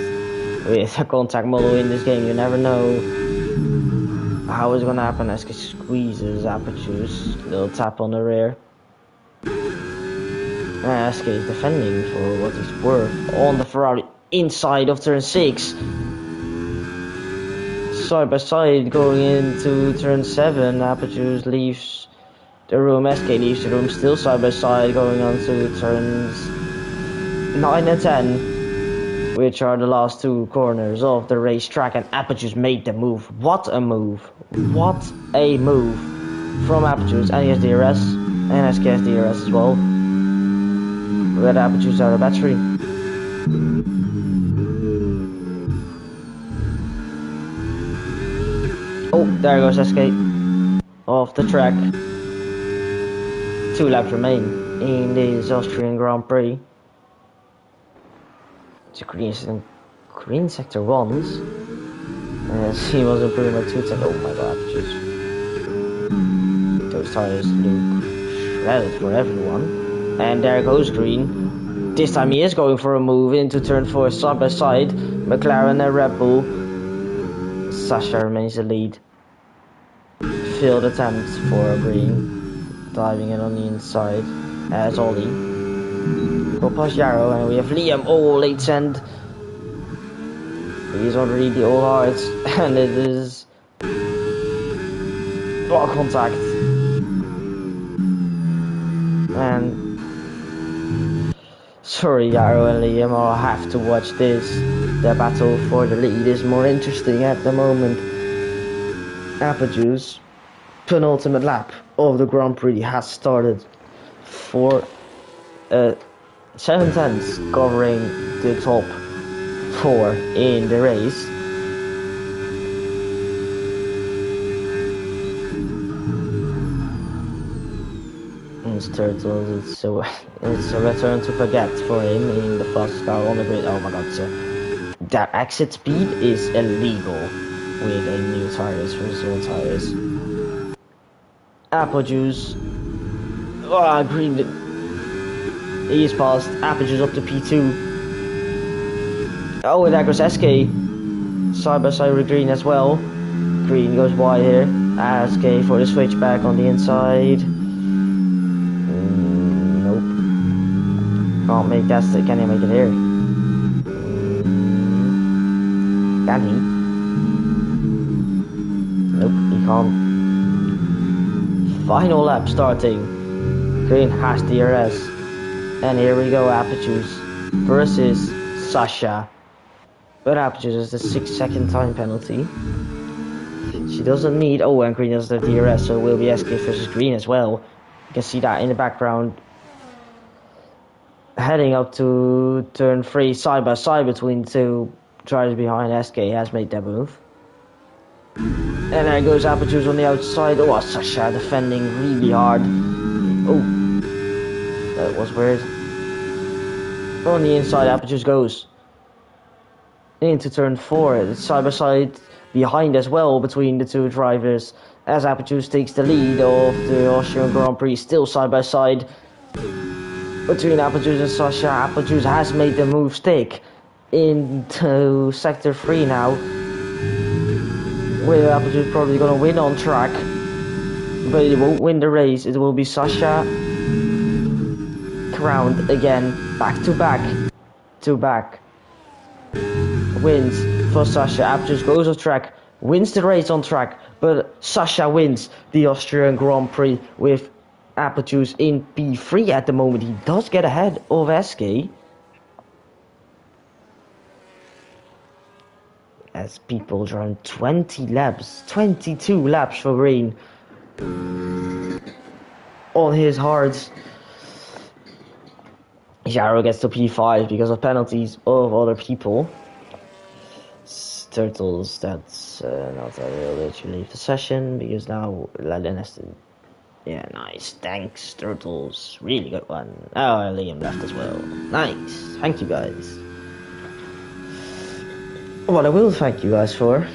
A: With a contact model in this game, you never know how it's gonna happen. SK squeezes Apple Juice. Little tap on the rear. SK is defending for what it's worth on the Ferrari inside of turn 6. Side by side going into turn 7. Apple Juice leaves the room. SK leaves the room. Still side by side going on to turns 9 and 10, which are the last 2 corners of the racetrack. And Apple Juice made the move. What a move! What a move from Apple Juice. And he has DRS, and SK has DRS as well. Red Apple Juice out of battery. Oh, there goes SK off the track. 2 laps remain in this Austrian Grand Prix. It's a green sector 1s. As he was improving by 2 seconds. Oh my god, Apple Juice. Those tires look shredded for everyone. And there goes Green. This time he is going for a move into turn 4 side by side. McLaren and Red Bull. Sasha remains the lead. Failed attempt for Green. Diving in on the inside as Ollie. Go past Yarrow and we have Liam. Oh, late send. He's already the all hearts. And it is block contact. And sorry, Yarrow and Liam, I'll have to watch this. The battle for the lead is more interesting at the moment. Apple Juice, penultimate lap of the Grand Prix has started for 7 tenths covering the top 4 in the race. Turtles, it's a return to forget for him in the fastest car on the grid. Oh my god, so that exit speed is illegal with a new tires, reserve tires. Apple Juice. Oh, Green. He is past. Apple Juice up to P2. Oh, and there goes SK. Side by side with Green as well. Green goes wide here. SK for the switchback on the inside. Can't make that. Can he make it here? Can he? Nope, he can't. Final lap starting. Green has DRS. And here we go, Apple Juice versus Sasha. But Apple Juice is the 6-second time penalty. She doesn't need. Oh, and Green has the DRS, so it will be SK versus Green as well. You can see that in the background. Heading up to turn 3 side by side between 2 drivers behind. SK has made that move. And there goes Apple Juice on the outside. Oh, Sasha defending really hard. Oh, that was weird. On the inside, Apple Juice goes into turn 4. It's side by side behind as well between the 2 drivers. As Apple Juice takes the lead of the Austrian Grand Prix, still side by side. Between Apple Juice and Sasha, Apple Juice has made the move stick into sector 3 now. Where Apple Juice probably gonna win on track, but it won't win the race. It will be Sasha crowned again, back to back. Wins for Sasha. Apple Juice goes off track, wins the race on track, but But Sasha wins the Austrian Grand Prix with apple juice in P3 at the moment. He does get ahead of SK. As people run 20 laps, 22 laps for Green on his hards. Jaro gets to P5 because of penalties of other people. Turtles, that's not a real way to leave the session because now Lalen has to. Yeah, nice. Thanks, Turtles. Really good one. Oh, Liam left as well. Nice. Thank you guys. What I will thank you guys for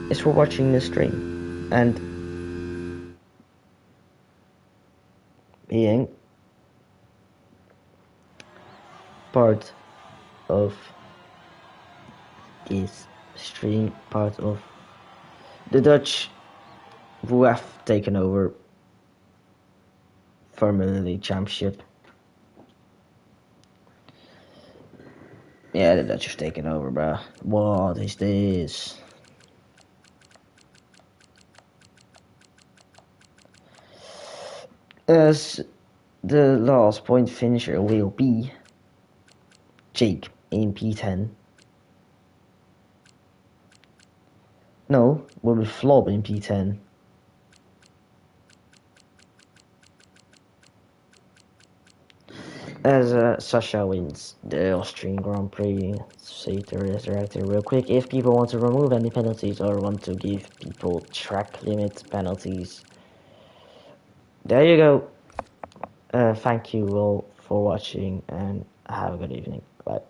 A: is for watching this stream and being part of this stream, part of the Dutch who have taken over Formula League Championship. Yeah, the Dutch have taken over, bruh. What is this? As the last point finisher will be Jake in P10. No, will be Flob in P10. As Sasha wins the Austrian Grand Prix. Let's see the resurrector real quick. If people want to remove any penalties or want to give people track limit penalties, there you go. Thank you all for watching and have a good evening. Bye.